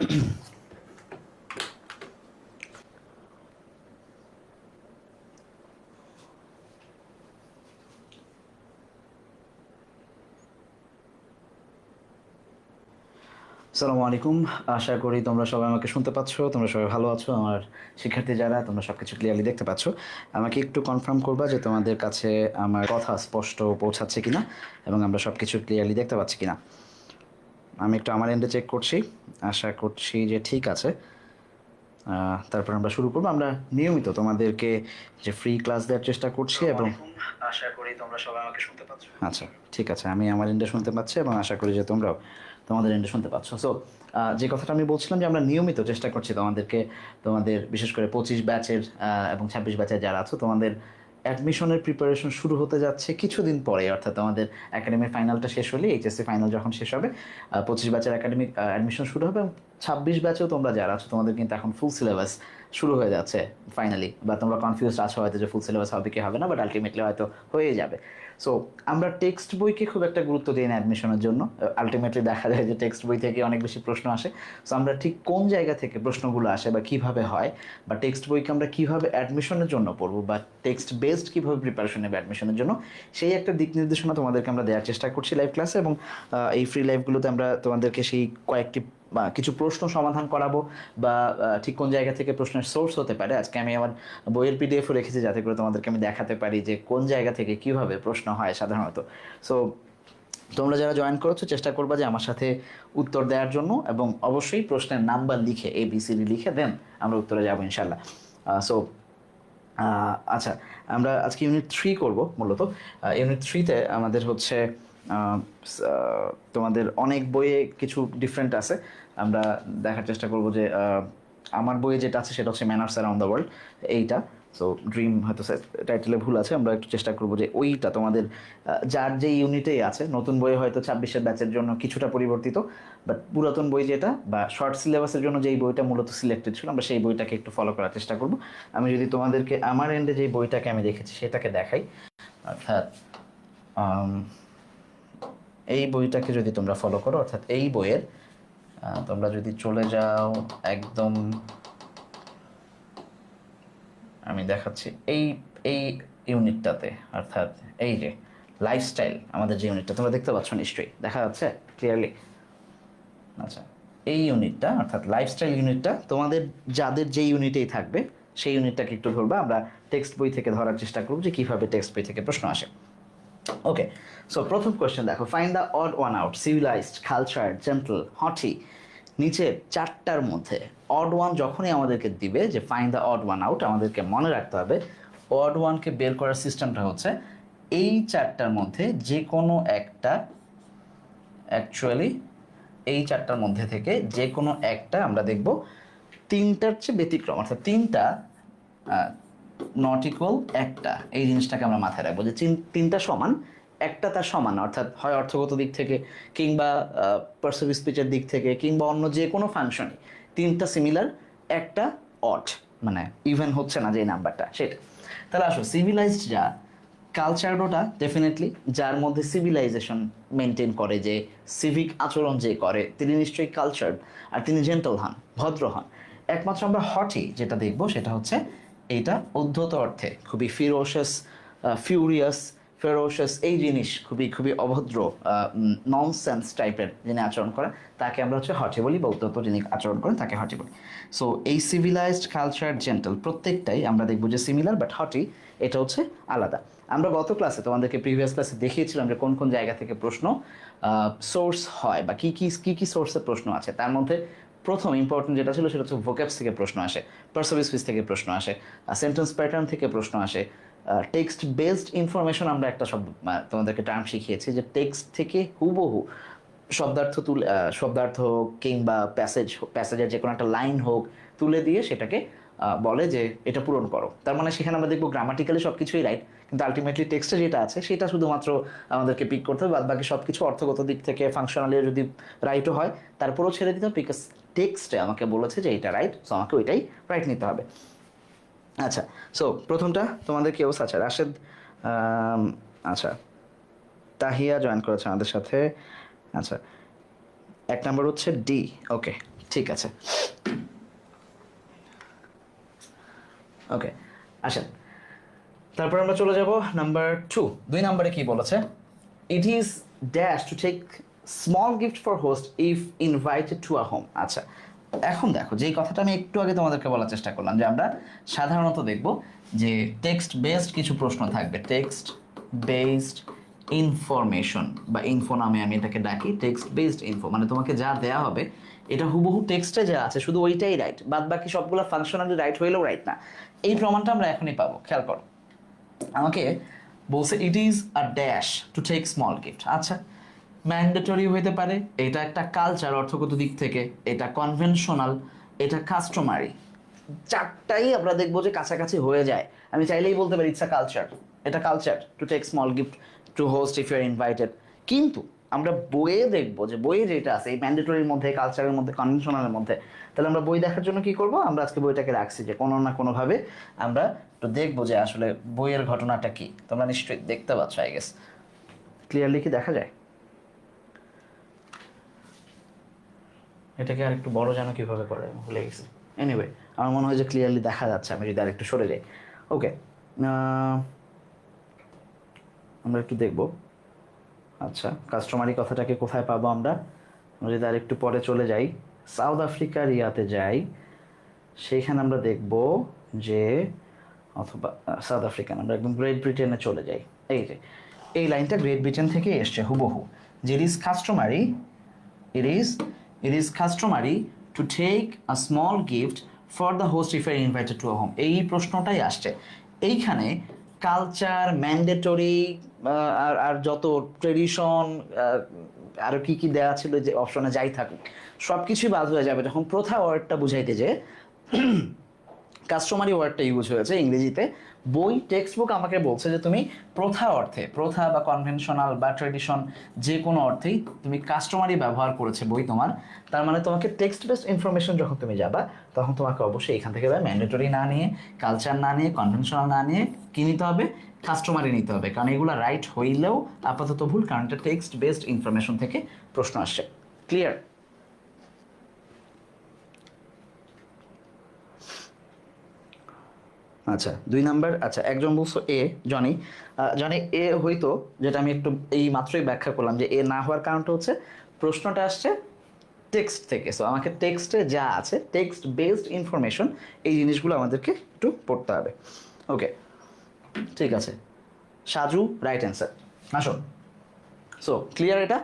আসসালামু আলাইকুম। আশা করি তোমরা সবাই আমাকে শুনতে পাচ্ছ, তোমরা সবাই ভালো আছো। আমার শিক্ষার্থী যারা, তোমরা সব কিছু ক্লিয়ারলি দেখতে পাচ্ছ। আমাকে একটু কনফার্ম করবা যে তোমাদের কাছে আমার কথা স্পষ্ট পৌঁছাচ্ছে কিনা এবং আমরা সব কিছু ক্লিয়ারলি দেখতে পাচ্ছি কিনা। আমি একটু আমার এন্ডে চেক করছি, আশা করছি যে ঠিক আছে। তারপর আমরা শুরু করবো। আমরা নিয়মিত তোমাদেরকে যে ফ্রি ক্লাস দেওয়ার চেষ্টা করছি এবং আশা করি তোমরা সবাই আমাকে শুনতে পাচ্ছ। আচ্ছা, ঠিক আছে, আমি আমার এন্ডে শুনতে পাচ্ছি এবং আশা করি যে তোমরাও তোমাদের এন্ডে শুনতে পাচ্ছ। সো যে কথাটা আমি বলছিলাম যে আমরা নিয়মিত চেষ্টা করছি তোমাদেরকে, তোমাদের বিশেষ করে 25 ব্যাচের এবং 26 ব্যাচের যারা আছো, তোমাদের অ্যাডমিশনের প্রিপারেশন শুরু হতে যাচ্ছে কিছুদিন পরে, অর্থাৎ তোমাদের একাডেমির ফাইনালটা শেষ হলে, এইচএসসি ফাইনাল যখন শেষ হবে, 25 ব্যাচের একাডেমিক অ্যাডমিশন শুরু হবে এবং 26 ব্যাচেও তোমরা যারা আছো তোমাদের কিন্তু এখন ফুল সিলেবাস শুরু হয়ে যাচ্ছে ফাইনালি। বা তোমরা কনফিউজ আছো হয়তো যে ফুল সিলেবাস হবে কি হবে না, বাট আলটিমেটলি হয়তো হয়ে যাবে। সো আমরা টেক্সট বইকে খুব একটা গুরুত্ব দিই না অ্যাডমিশনের জন্য। আলটিমেটলি দেখা যায় যে টেক্সট বই থেকে অনেক বেশি প্রশ্ন আসে। সো আমরা ঠিক কোন জায়গা থেকে প্রশ্নগুলো আসে বা কীভাবে হয়, বা টেক্সট বইকে আমরা কীভাবে অ্যাডমিশনের জন্য পড়বো, বা টেক্সট বেসড কীভাবে প্রিপারেশন নেবে অ্যাডমিশনের জন্য, সেই একটা দিক নির্দেশনা তোমাদেরকে আমরা দেওয়ার চেষ্টা করছি লাইভ ক্লাসে। এবং এই ফ্রি লাইভগুলোতে আমরা তোমাদেরকে সেই কয়েকটি বা কিছু প্রশ্ন সমাধান করাবো, বা ঠিক কোন জায়গা থেকে প্রশ্নের সোর্স হতে পারে। আজকে আমি আমার বইয়ের পিডিএফও রেখেছি যাতে করে তোমাদেরকে আমি দেখাতে পারি যে কোন জায়গা থেকে কীভাবে প্রশ্ন হয় সাধারণত। সো তোমরা যারা জয়েন করেছো চেষ্টা করবা যে আমার সাথে উত্তর দেওয়ার জন্য, এবং অবশ্যই প্রশ্নের নাম্বার লিখে ABCD লিখে দেন আমরা উত্তরে যাবো ইনশাল্লাহ। সো আচ্ছা, আমরা আজকে ইউনিট 3 করব মূলত। ইউনিট 3তে আমাদের হচ্ছে তোমাদের অনেক বইয়ে কিছু ডিফারেন্ট আছে। আমরা দেখার চেষ্টা করব যে আমার বইয়ে যেটা আছে সেটা হচ্ছে ম্যানার্স অ্যারাউন্ড দ্য ওয়ার্ল্ড, এইটা। সো ড্রিম হয়তো টাইটেলে ভুল আছে, আমরা একটু চেষ্টা করবো যে ওইটা তোমাদের যার যে ইউনিটেই আছে। নতুন বইয়ে হয়তো 26-এর ব্যাচের জন্য কিছুটা পরিবর্তিত, বাট পুরাতন বই যেটা বা শর্ট সিলেবাসের জন্য যেই বইটা মূলত সিলেক্টেড ছিল, আমরা সেই বইটাকে একটু ফলো করার চেষ্টা করব। আমি যদি তোমাদেরকে আমার এন্ডে যে বইটাকে আমি দেখেছি সেটাকে দেখাই, অর্থাৎ এই বইটাকে যদি তোমরা ফলো করো, অর্থাৎ এই বইয়ের তোমরা যদি চলে যাও একদম, আমি দেখাচ্ছি এই এই ইউনিটটাতে, অর্থাৎ এই যে লাইফস্টাইল, আমাদের যে ইউনিটটা তোমরা দেখতে পাচ্ছ নিশ্চয়ই, দেখা যাচ্ছে ক্লিয়ারলি? আচ্ছা, এই ইউনিটটা অর্থাৎ লাইফস্টাইল ইউনিটটা তোমাদের যাদের যে ইউনিটেই থাকবে সেই ইউনিটটাকে একটু ধরবা। আমরা টেক্সট বই থেকে ধরার চেষ্টা করব যে কীভাবে টেক্সট বই থেকে প্রশ্ন আসে। ওকে, সো প্রথম কোয়েশ্চেন দেখো, find the odd one out, civilized, culture, gentle, haughty. নিচের চারটার মধ্যে অড ওয়ান যখনই আমাদেরকে দিবে যে find the odd one out, আমাদেরকে মনে রাখতে হবে অড ওয়ানকে বের করার সিস্টেমটা হচ্ছে এই চারটার মধ্যে যে কোনো একটা, অ্যাকচুয়ালি এই চারটার মধ্যে থেকে যে কোনো একটা আমরা দেখব তিনটার চেয়ে ব্যতিক্রম, অর্থাৎ তিনটা নট ইকুয়াল একটা, এই জিনিসটাকে আমরা মাথায় রাখবো যে তিনটা সমান, একটা তার সমান, অর্থাৎ হয় অর্থগত দিক থেকে কিংবা পার্সিভ স্পিচের দিক থেকে কিংবা অন্য যে কোনো ফাংশনে তিনটা সিমিলার, একটা অড, মানে ইভেন হচ্ছে না যে নাম্বারটা সেটা। তাহলে আসো, সিভিলাইজড যা, কালচারটা ডেফিনেটলি যার মধ্যে সিভিলাইজেশন মেনটেন করে, যে সিভিক আচরণ যে করে, তিনি নিশ্চয়ই কালচার্ড, আর তিনি জেন্টল হন, ভদ্র হন। একমাত্র আমরা হটি যেটা দেখব সেটা হচ্ছে এইটা উদ্ধত অর্থে খুবই ফিরোশাস, ফিউরিয়াস, ফেরোশাস, এই জিনিস খুবই খুবই অভদ্র, ননসেন্স টাইপের যিনি আচরণ করেন তাকে আমরা হচ্ছে হটি বলি, বা উদ্ধত যিনি আচরণ করেন তাকে হটি বলি। সো এই সিভিলাইজড, কালচার, জেন্টল প্রত্যেকটাই আমরা দেখব যে সিমিলার, বাট হটি এটা হচ্ছে আলাদা। আমরা গত ক্লাসে তোমাদেরকে প্রিভিয়াস ক্লাসে দেখিয়েছিলাম যে কোন কোন জায়গা থেকে প্রশ্ন সোর্স হয়, বা কী কী কী কী সোর্সের প্রশ্ন আছে। তার মধ্যে প্রথম ইম্পর্টেন্ট যেটা ছিল সেটা হচ্ছে ভোক্যাবস থেকে প্রশ্ন আসে, পার্সিভ স্পিচ থেকে প্রশ্ন আসে, সেন্টেন্স প্যাটার্ন থেকে প্রশ্ন আসে, টেক্সট বেসড ইনফরমেশন, আমরা একটা শব্দ তোমাদেরকে টার্ম শিখিয়েছি যে টেক্সট থেকে হুবহু শব্দার্থ তুলে, শব্দার্থ কিংবা প্যাসেজের যে কোনো একটা লাইন হোক তুলে দিয়ে সেটাকে বলে যে এটা পূরণ করো। তার মানে সেখানে আমরা দেখবো গ্রামাটিক্যালি সব কিছুই রাইট, কিন্তু আলটিমেটলি টেক্সটে যেটা আছে সেটা শুধুমাত্র আমাদেরকে পিক করতে হবে, বাদ বাকি সব কিছু অর্থগত দিক থেকে ফাংশনালি যদি রাইটও হয় তারপরেও ছেড়ে দিতে হবে, বিকজ টেক্সটে আমাকে বলেছে যে এটা রাইট, সো আমাকে ওইটাই রাইট নিতে হবে। আচ্ছা, সো প্রথমটা তোমাদের কি অবস্থা? আচ্ছা, রাশেদ, আচ্ছা, তাহিয়া জয়েন করেছে আমাদের সাথে। আচ্ছা, এক নম্বর হচ্ছে ডি। ওকে, ঠিক আছে, ওকে আসেন। তারপর আমরা চলে যাব নাম্বার 2। 2 নম্বরে কি বলেছে? It is dash to take small gift for host if invited to a home. আচ্ছা, এখন দেখো যেই কথাটা আমি একটু আগে তোমাদেরকে বলার চেষ্টা করলাম যে আমরা সাধারণত দেখব যে টেক্সট বেসড কিছু প্রশ্ন থাকবে, টেক্সট বেসড ইনফরমেশন বা ইনফো নামে আমি এটাকে ডাকি। টেক্সট বেসড ইনফো মানে তোমাকে যা দেয়া হবে এটা হুবহু টেক্সটে যা আছে শুধু ওইটাই রাইট, বাদ বাকি সবগুলো ফাংশনালি রাইট হইলেও রাইট না। এই প্রমাণটা আমরা এখনই পাবো, খেয়াল করো। আমাকে বলছে it is a dash to take small gift. আচ্ছা, ম্যান্ডেটরি হইতে পারে, এটা একটা কালচার অর্থগত দিক থেকে, এটা কনভেনশনাল, এটা কাস্টমারি। চারটাই আমরা দেখবো যে কাছাকাছি হয়ে যায়। আমি চাইলেই বলতে পারি ইটস আ কালচার, এটা culture to take small gift to host if you are invited. কিন্তু আমরা বইয়ে দেখবো যে বইয়ে যেটা আছে এই ম্যান্ডেটরির মধ্যে, কালচারের মধ্যে, কনভেনশনালের মধ্যে, তাহলে আমরা বই দেখার জন্য কি করব? আমরা আজকে বইটাকে রাখছি যে কোনো না কোনোভাবে আমরা একটু দেখবো যে আসলে বইয়ের ঘটনাটা কি। তোমরা নিশ্চয়ই দেখতে পাচ্ছ, আই গেস ক্লিয়ারলি কি দেখা যায়? এটাকে আর একটু বড় যেন কিভাবে করে ভুলে গেছি। এনিওয়ে আমার মনে হয় যে ক্লিয়ারলি দেখা যাচ্ছে, আমি যদি আর একটু সরে যাই। ওকে, আমরা একটু দেখব। আচ্ছা, কাস্টমারি কথাটাকে কোথায় পাবো আমরা যদি আর একটু পরে চলে যাই, সাউথ আফ্রিকার ইয়াতে যাই, সেইখানে আমরা দেখব যে, অথবা সাউথ আফ্রিকান আমরা একদম গ্রেট ব্রিটেনে চলে যাই। এই যে এই লাইনটা গ্রেট ব্রিটেন থেকে এসছে হুবহু, যে ইট is customary, it is customary to take a small gift for the host if you're invited to a home। এই প্রশ্নটাই আসছে এইখানে। কালচার, ম্যান্ডেটরি আর আর যত ট্রেডিশন আরও কি কি দেওয়া ছিল যে অপশনে যাই থাকুক সব কিছুই বাদ হয়ে যাবে যখন প্রথা ওয়ার্ডটা বুঝাইতে যে কাস্টমারি ওয়ার্ডটা ইউজ হয়েছে ইংরেজিতে। বই টেক্সট বুক আমাকে বলছে যে তুমি প্রথা অর্থে, প্রথা বা কনভেনশনাল বা ট্রেডিশন যে কোনো অর্থেই তুমি কাস্টমারি ব্যবহার করেছে বই তোমার। তার মানে তোমাকে টেক্সট বেসড ইনফরমেশন যখন তুমি যাবা তখন তোমাকে অবশ্যই এখান থেকে ম্যান্ডেটরি না নিয়ে, কালচার না নিয়ে, কনভেনশনাল না নিয়ে কি নিতে হবে? কাস্টমারি নিতে হবে, কারণ এগুলো রাইট হইলেও আপাতত ভুল, কারণ এটা টেক্সট বেসড ইনফরমেশন থেকে প্রশ্ন আসছে। ক্লিয়ার? আচ্ছা 2 নাম্বার। আচ্ছা, একজন বলছো এ, জনি। জনি এ হইতো, যেটা আমি একটু এই মাত্রই ব্যাখ্যা করলাম যে এ না হওয়ার কারণটা হচ্ছে প্রশ্নটা আসছে টেক্সট থেকে। সো আমাকে টেক্সটে যা আছে, টেক্সট বেসড ইনফরমেশন, এই জিনিসগুলো আমাদেরকে একটু পড়তে হবে। ওকে, ঠিক আছে। সাজু রাইট অ্যান্সার। আসো, সো ক্লিয়ার এটা?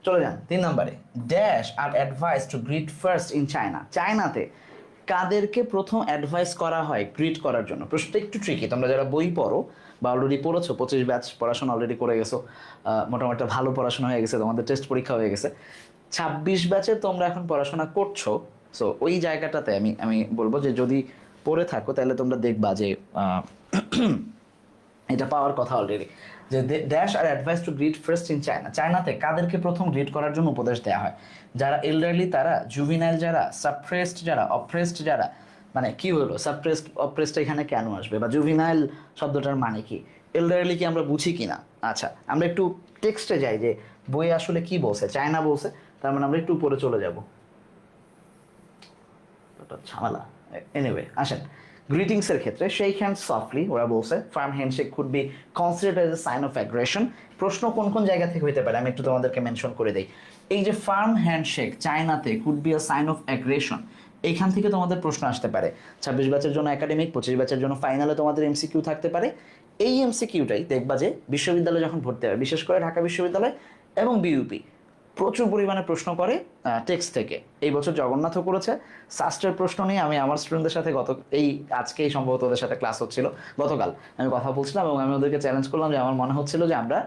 চলে যান 3 নম্বরে। Dash are advice to greet first in China. চায়নাতে কাদেরকে প্রথম অ্যাডভাইস করা হয় গ্রিট করার জন্য? প্রশ্নটা একটু ট্রিকি, তোমরা যারা বই পড়ো বা অলরেডি পড়েছো, 25 ব্যাচ পড়াশোনা অলরেডি করে গেছো, মোটামুটি ভালো পড়াশোনা হয়ে গেছে, তোমাদের টেস্ট পরীক্ষা হয়ে গেছে, 26 ব্যাচে তোমরা এখন পড়াশোনা করছো। সো ওই জায়গাটাতে আমি আমি বলবো যে যদি পড়ে থাকো তাহলে তোমরা দেখবা যে এটা পাওয়ার কথা অলরেডি, যে dash are advice to greet first in China. চায়নাতে কাদেরকে প্রথম গ্রিট করার জন্য উপদেশ দেওয়া হয়? যারা এল্ডারলি তারা, জুভিনাইল যারা, সাপ্রেসড যারা, অপ্রেসড যারা। মানে কি হলো সাপ্রেসড অপ্রেসড এখানে কেন আসবে, বা জুভিনাইল শব্দটার মানে কি, এল্ডারলি কি আমরা বুঝি কিনা? আচ্ছা, আমরা একটু টেক্সটে যাই যে বই আসলে কি বলছে। চায়না বলছে, তার মানে আমরা একটু উপরে চলে যাব, ঝামেলা। এনিওয়ে আসেন, গ্রিটিংসের ক্ষেত্রে শেক হ্যান্ড সফটলি ওরা বলছে, firm handshake could be considered as a sign of aggression. প্রশ্ন কোন কোন জায়গা থেকে হইতে পারে আমি একটু তোমাদেরকে মেনশন করে দিই। এই যে ফার্ম হ্যান্ডশেক চায়নাতে could be a sign of aggression, এইখান থেকে তোমাদের প্রশ্ন আসতে পারে। 26 ব্যাচের জন্য একাডেমিক, 25 ব্যাচের জন্য ফাইনালে তোমাদের এমসিকিউ থাকতে পারে। এই এমসিকিউটাই দেখবা যে বিশ্ববিদ্যালয়ে যখন ভর্তি হবে, বিশেষ করে ঢাকা বিশ্ববিদ্যালয় এবং বিইউপি, প্রচুর পরিমাণে প্রশ্ন করে টেক্সট থেকে। এই বছর জগন্নাথও করেছে। সাস্টের প্রশ্ন নিয়ে আমি আমার স্টুডেন্টদের সাথে আজকেই সম্ভবত ওদের সাথে ক্লাস হচ্ছিল, গতকাল আমি কথা বলছিলাম এবং আমি ওদেরকে চ্যালেঞ্জ করলাম যে আমার মনে হচ্ছিল যে আমরা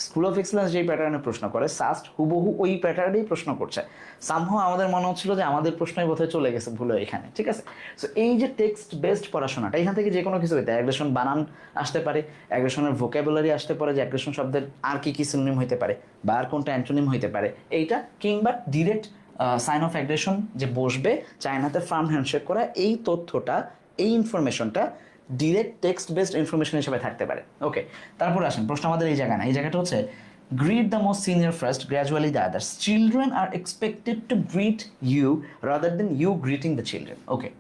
স্কুল অফ এক্সেলেন্স যেই প্যাটার্নে প্রশ্ন করে সাস্ট হুবহু ওই প্যাটার্নেই প্রশ্ন করছে। সামহাও আমাদের মনে হচ্ছিল যে আমাদের প্রশ্নই বোধহয় চলে গেছে ভুলে এখানে, ঠিক আছে? সো এই যে টেক্সট বেসড পড়াশোনাটা, এখান থেকে যে কোনো কিছু হইতে, অ্যাগ্রেশন বানান আসতে পারে, অ্যাগ্রেশনের ভোকাবুলারি আসতে পারে, যে অ্যাগ্রেশন শব্দের আর কি কি সিনোনিম হইতে পারে বা আর কোনটা অ্যান্টোনিম হইতে পারে এইটা, কিংবা ডিরেক্ট সাইন অফ অ্যাগ্রেশন যে বসবে চায়নাতে ফার্ম হ্যান্ডশেক করা, এই তথ্যটা, এই ইনফরমেশনটা ডিরেক্ট টেক্সট বেসড ইনফরমেশন হিসেবে থাকতে পারে। ওকে, তারপর আসেন প্রশ্ন আমাদের এই জায়গা না, এই জায়গাটা হচ্ছে Greet the most senior first, gradually the others. Children are expected to greet you rather than you greeting the children. Okay,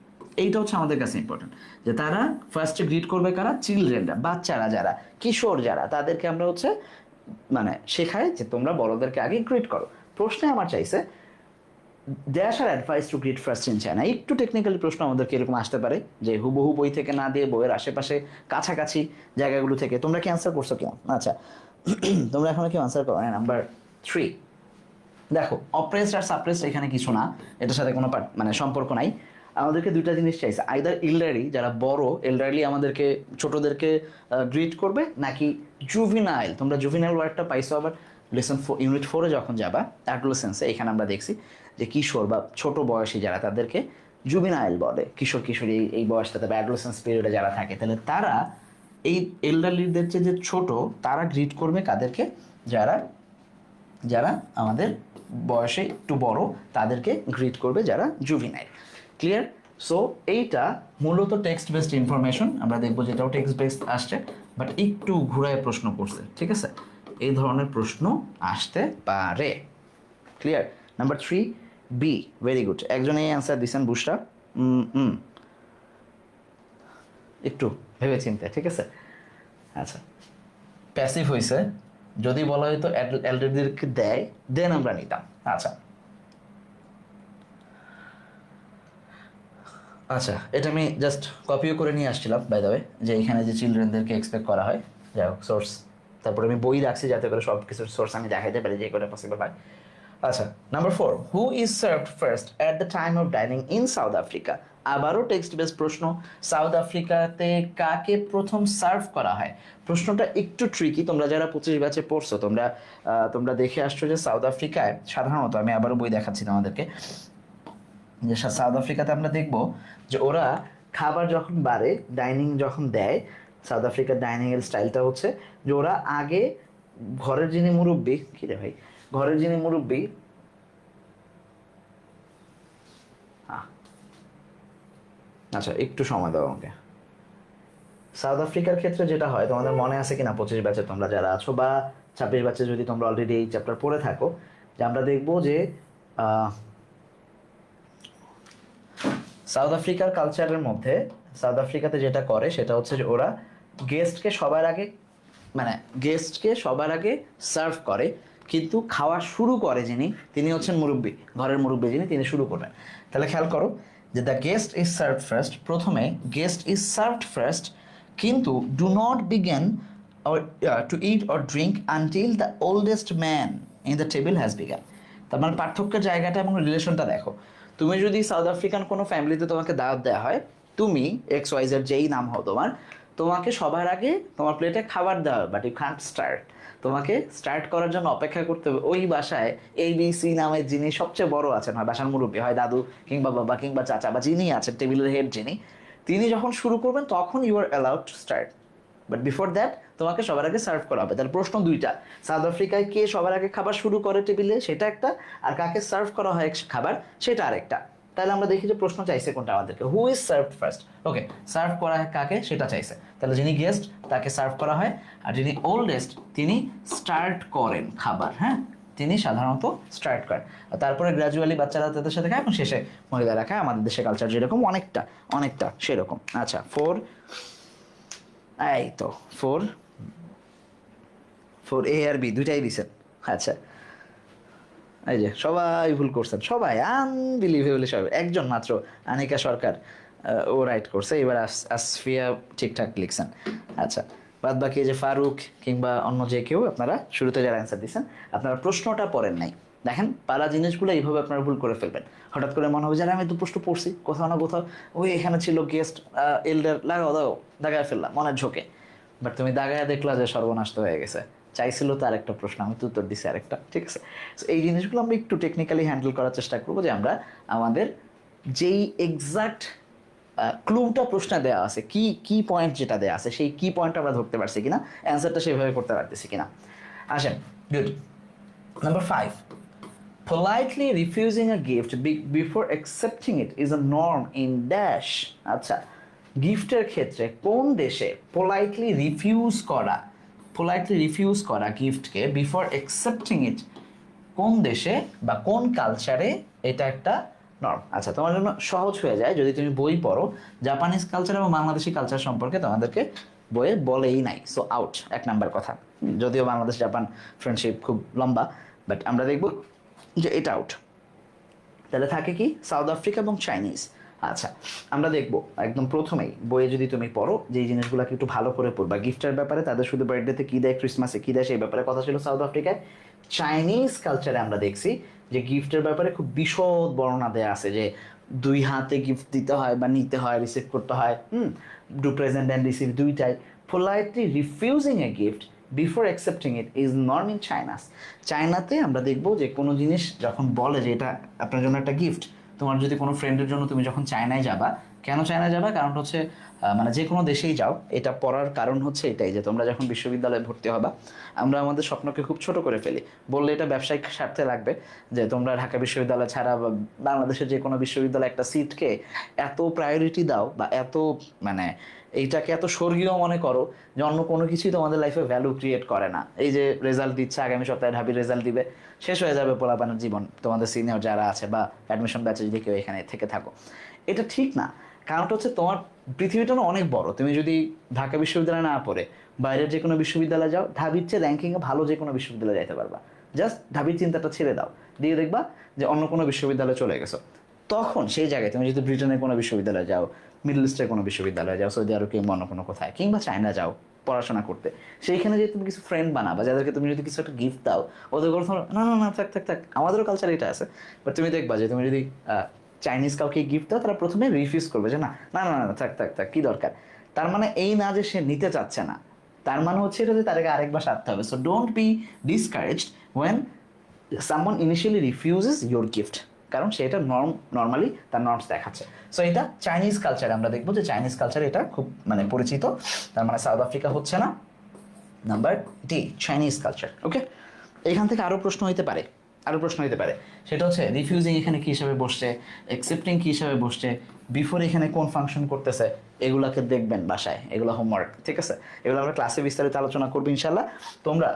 এইটা হচ্ছে আমাদের কাছে ইম্পর্টেন্ট, যে তারা ফার্স্টে গ্রিট করবে কারা? চিলড্রেনরা, বাচ্চারা যারা, কিশোর যারা, তাদেরকে আমরা হচ্ছে মানে শেখাই যে তোমরা বড়দেরকে আগে গ্রিট করো। প্রশ্নে আমার চাইছে dash are advice to greet first in China. একটু টেকনিক্যালি প্রশ্ন আমাদেরকে এরকম আসতে পারে, যে হুবহু বই থেকে না দিয়ে বইয়ের আশেপাশে কাছাকাছি জায়গাগুলো থেকে। তোমরা কি অ্যান্সার করছো কেমন? আচ্ছা, তোমরা এখনো কেউ আনসার করো? নাম্বার 3 দেখো, অপ্রেসড আর সাপ্রেসড এখানে কিছু না, এটার সাথে কোনো মানে সম্পর্ক নাই। আমাদেরকে দুইটা জিনিস চাইছে, আইদার এল্ডারলি, যারা বড় এল্ডারলি আমাদেরকে ছোটদেরকে গ্রিট করবে, নাকি জুভিনাইল। তোমরা জুভিনাইল ওয়ার্ডটা পাইছো আবার লেসন ইউনিট 4-এ যখন যাবা অ্যাডোলেসেন্সে, এখানে আমরা দেখছি যে কিশোর বা ছোট বয়সী যারা, তাদেরকে জুভিনাইল বলে। কিশোর কিশোরী এই বয়সটাতে বা অ্যাডোলেসেন্স পিরিয়ডে যারা থাকে, তাহলে তারা এই এল্ডারলিদের যে ছোট, তারা গ্রিট করবে কাদেরকে? যারা যারা আমাদের বয়সে একটু বড়, তাদেরকে গ্রিট করবে যারা জুভিনাইল। ক্লিয়ার? সো এইটা মূলত টেক্সট বেসড ইনফরমেশন। আমরা দেখবো যেটাও টেক্সট বেসড আসছে, বাট একটু ঘুরায় প্রশ্ন করছে, ঠিক আছে? এই ধরনের প্রশ্ন আসতে পারে। Clear? Number 3 B, very good. একজন এই অ্যান্সার দিচ্ছেন, বুশরা। একটু ভেবে চিনতে, ঠিক আছে? আচ্ছা, প্যাসিভ হয়েছে, যদি বলা হয়তো এল্ডারদেরকে দেয়, দেন আমরা নিতাম। আচ্ছা আচ্ছা, এটা আমি জাস্ট কপিও করে নিয়ে আসছিলাম বাই দ্য ওয়ে, যে এখানে যে চিলড্রেনদেরকে এক্সপেক্ট করা হয়। যাই হোক, সোর্স তারপরে আমি বই রাখছি যাতে করে সব কিছুর সোর্স আমি দেখাইতে পারি যে কটা পসিবল হয়। আচ্ছা, number 4, who is served first at the time of dining in south Africa. আবারও টেক্সট বেস প্রশ্ন, সাউথ আফ্রিকাতে কাকে প্রথম সার্ভ করা হয়? প্রশ্নটা একটু ট্রিকি। তোমরা যারা 25 ব্যাচে পড়ছো, তোমরা দেখে আসছো যে সাউথ আফ্রিকায় সাধারণত, আমি আবারও বই দেখাচ্ছি তোমাদেরকে, যে সাউথ আফ্রিকাতে আমরা দেখব যে ওরা খাবার যখন বাড়ে, ডাইনিং যখন দেয়, সাউথ আফ্রিকার ডাইনিংয়ের স্টাইলটা হচ্ছে যে ওরা আগে ঘরের যিনি মুরব্বী, কি রে ভাই, ঘরের যিনি মুরব্বী, আচ্ছা একটু সময় দাও আমাকে। সাউথ আফ্রিকার ক্ষেত্রে যেটা হয়, তোমাদের মনে আছে কিনা 25 ব্যাচে তোমরা যারা আছো, বা 26 ব্যাচে যদি তোমরা অলরেডি এই চ্যাপ্টার পড়ে থাকো, যে আমরা দেখবো যে সাউথ আফ্রিকার কালচারের মধ্যে, সাউথ আফ্রিকাতে যেটা করে সেটা হচ্ছে যে ওরা গেস্টকে সবার আগে সার্ভ করে, কিন্তু খাওয়া শুরু করে যিনি, তিনি হচ্ছেন মুরব্বী, ঘরের মুরব্বী যিনি, তিনি শুরু করবেন। তাহলে খেয়াল করো যে the guest is served first, প্রথমে গেস্ট ইজ সার্ভড ফার্স্ট, কিন্তু do not begin to it or drink until the oldest man in the table has began. তার মানে পার্থক্যের জায়গাটা এবং রিলেশনটা দেখো। তুমি যদি সাউথ আফ্রিকান কোনো ফ্যামিলিতে তোমাকে দাওয়াত দেওয়া হয়, তুমি XYZ যেই নাম হও তোমাকে সবার আগে তোমার প্লেটে খাবার দেওয়া হবে, বাট ইউ ক্যান্ট স্টার্ট। তোমাকে স্টার্ট করার জন্য অপেক্ষা করতে হবে ওই বাসায় ABC নামের যিনি সবচেয়ে বড় আছেন, হয় বাসার মুরব্বী, হয় দাদু কিংবা বাবা কিংবা চাচা, বা যিনি আছেন টেবিলের হেড যিনি, তিনি যখন শুরু করবেন তখন you are allowed to start, but before that তোমাকে সবার আগে সার্ভ করা হবে। তাহলে প্রশ্ন দুইটা, সাউথ আফ্রিকায় কে সবার আগে খাবার শুরু করে টেবিলে, সেটা একটা, আর কাকে সার্ভ করা হয় খাবার, সেটা আরেকটা। তাহলে আমরা দেখি যে প্রশ্ন চাইছে কোনটা আমাদেরকে, who is served first. Okay, serve করা হয় কাকে সেটা চাইছে, তাহলে যিনি গেস্ট তাকে সার্ভ করা হয়, আর যিনি ওল্ডেস্ট তিনি স্টার্ট করেন খাবার। হ্যাঁ, তিনি সাধারণত স্টার্ট করেন, আর তারপরে গ্র্যাজুয়ালি বাচ্চারা তাদের সাথে খায়, এবং শেষে মহিলারা খায়। আমাদের দেশে কালচার যেরকম অনেকটা সেরকম। আচ্ছা, 4, এই তো 4A আর B দুইটাই দিছেন। আচ্ছা, এই যে সবাই ভুল করছেন, সবাই আনবিলিভেবলি, সবাই, একজন মাত্র আনিকা সরকার ও রাইট করছে। এবার আসফিয়া ঠিকঠাক লিখছেন। আচ্ছা, বাদ বাকি যে ফারুক কিংবা অন্য যে কেউ, আপনারা শুরুতে যারা অ্যান্সার দিচ্ছেন, আপনারা প্রশ্নটা পড়েন নাই। দেখেন, পারা জিনিসগুলো এইভাবে আপনারা ভুল করে ফেলবেন। হঠাৎ করে মনে হবে যে আমি তো প্রশ্ন পড়ছি কোথাও না কোথাও, ওই এখানে ছিল গেস্ট এল্ডার, দাগায় ফেললাম মনের ঝোঁকে, বাট তুমি দাগায় দেখলা যে সর্বনাশ হয়ে গেছে। চাইছিল তো আরেকটা প্রশ্ন, আমি তো উত্তর দিছি আরেকটা, ঠিক আছে? এই জিনিসগুলো আমরা একটু টেকনিক্যালি হ্যান্ডেল করার চেষ্টা করবো, যে আমরা আমাদের যেই এক্সাক্ট ক্লুটা প্রশ্নে দেওয়া আছে, কি পয়েন্ট যেটা দেওয়া আছে, সেই কি পয়েন্ট আমরা ধরতে পারছি কিনা, অ্যান্সারটা সেভাবে করতে পারতেছি কিনা। আসেন, good. Number 5, politely refusing a gift before accepting it is a norm in dash. আচ্ছা, গিফটের ক্ষেত্রে কোন দেশে পোলাইটলি রিফিউজ করা পোলাইটলি রিফিউজ করা গিফটকে বিফোর অ্যাকসেপ্টিং ইট কোন দেশে বা কোন কালচারে এটা একটা নর্ম। আচ্ছা, তোমার জন্য সহজ হয়ে যায় যদি তুমি বই পড়ো, জাপানিজ কালচার এবং বাংলাদেশি কালচার সম্পর্কে তোমাদেরকে বইয়ে বলেই নাই, সো আউট 1 নাম্বার কথা। যদিও বাংলাদেশ জাপান ফ্রেন্ডশিপ খুব লম্বা, বাট আমরা দেখব যে এটা আউট। তাহলে থাকে কি সাউথ আফ্রিকা এবং চাইনিজ। আচ্ছা, আমরা দেখবো একদম প্রথমেই বইয়ে যদি তুমি পড়ো যে এই জিনিসগুলোকে একটু ভালো করে পড়বা, গিফটের ব্যাপারে তাদের শুধু বার্থডেতে কী দেয়, ক্রিসমাসে কী দেয় সেই ব্যাপারে কথা ছিল সাউথ আফ্রিকায়। চাইনিজ কালচারে আমরা দেখছি যে গিফটের ব্যাপারে খুব বিশদ বর্ণনা দেওয়া আছে, যে 2 হাতে গিফট দিতে হয় বা নিতে হয়, রিসিভ করতে হয়, ডু প্রেজেন্ট অ্যান্ড রিসিভ দুইটাই। Politely refusing a gift before accepting it is norm in China's. চায়নাতে আমরা দেখবো যে কোনো জিনিস যখন বলে যে এটা আপনার জন্য একটা গিফট, তোমার যদি কোনো ফ্রেন্ডের জন্য তুমি যখন চায়নায় যাবা, কেন চায়নায় যাবা, কারণ হচ্ছে মানে যে কোনো দেশেই যাও, এটা পড়ার কারণ হচ্ছে এটাই যে তোমরা যখন বিশ্ববিদ্যালয়ে ভর্তি হবা, আমরা আমাদের স্বপ্নকে খুব ছোট করে ফেলি, বললে এটা ব্যবসায়িক স্বার্থে লাগবে যে তোমরা ঢাকা বিশ্ববিদ্যালয় ছাড়া বা বাংলাদেশের যে কোনো বিশ্ববিদ্যালয়ে একটা সিটকে এত প্রায়োরিটি দাও বা এত মানে এইটাকে এত স্বর্গীয় মনে করো যে অন্য কোনো কিছুই তোমাদের লাইফে ভ্যালু ক্রিয়েট করে না। এই যে রেজাল্ট দিচ্ছে, আগামী সপ্তাহে ঢাবির রেজাল্ট দিবে, শেষ হয়ে যাবে পোলাপানের জীবন, তোমাদের সিনিয়র যারা আছে বা অ্যাডমিশন ব্যাচে যদি কেউ এখানে থেকে থাকো, এটা ঠিক না। কারণটা হচ্ছে তোমার পৃথিবীটা না অনেক বড়, তুমি যদি ঢাকা বিশ্ববিদ্যালয়ে না পড়ে বাইরের যে কোনো বিশ্ববিদ্যালয়ে যাও, ঢাবির চেয়ে র্যাঙ্কিংয়ে ভালো যে কোনো বিশ্ববিদ্যালয়ে যাইতে পারবা। জাস্ট ঢাবির চিন্তাটা ছেড়ে দাও, দিয়ে দেখবা যে অন্য কোনো বিশ্ববিদ্যালয়ে চলে গেছো। তখন সেই জায়গায় তুমি যদি ব্রিটেনের কোনো বিশ্ববিদ্যালয়ে যাও, মিডল ইস্টের কোনো বিশ্ববিদ্যালয়ে যাও, সৌদি আরব কিংবা অন্য কোনো কোথায়, কিংবা চায়না যাও পড়াশোনা করতে, সেইখানে যদি তুমি কিছু ফ্রেন্ড বানাবা যাদেরকে তুমি যদি কিছু একটা গিফট দাও, ওদের কথা না না না থাক থাক থাক, আমাদেরও কালচার এটা আছে। বাট তুমি দেখবা যে তুমি যদি চাইনিজ কাউকে গিফট দাও, তারা প্রথমে রিফিউজ করবে যে না না না না থাক থাক থাক, কী দরকার। তার মানে এই না যে সে নিতে চাচ্ছে না, তার মানে হচ্ছে এটা যে তাদেরকে আরেকবার সারতে হবে। So don't be discouraged when someone initially refuses your gift, কারণ সে এটা নর্মালি তার নর্মস দেখাচ্ছে। সো এটা চাইনিজ কালচারে আমরা দেখবো যে চাইনিজ কালচারে এটা খুব মানে পরিচিত, তার মানে সাউথ আফ্রিকা হচ্ছে না। Number D, Chinese culture. Okay, এখান থেকে আরও প্রশ্ন হইতে পারে, সেটা হচ্ছে রিফিউজিং এখানে কী হিসাবে বসছে, অ্যাকসেপ্টিং কী হিসাবে বসছে, বিফোর এখানে কোন ফাংশন করতেছে, এগুলাকে দেখবেন বাসায়, এগুলো হোমওয়ার্ক, ঠিক আছে? এগুলো আমরা ক্লাসে বিস্তারিত আলোচনা করবো ইনশাল্লাহ। তোমরা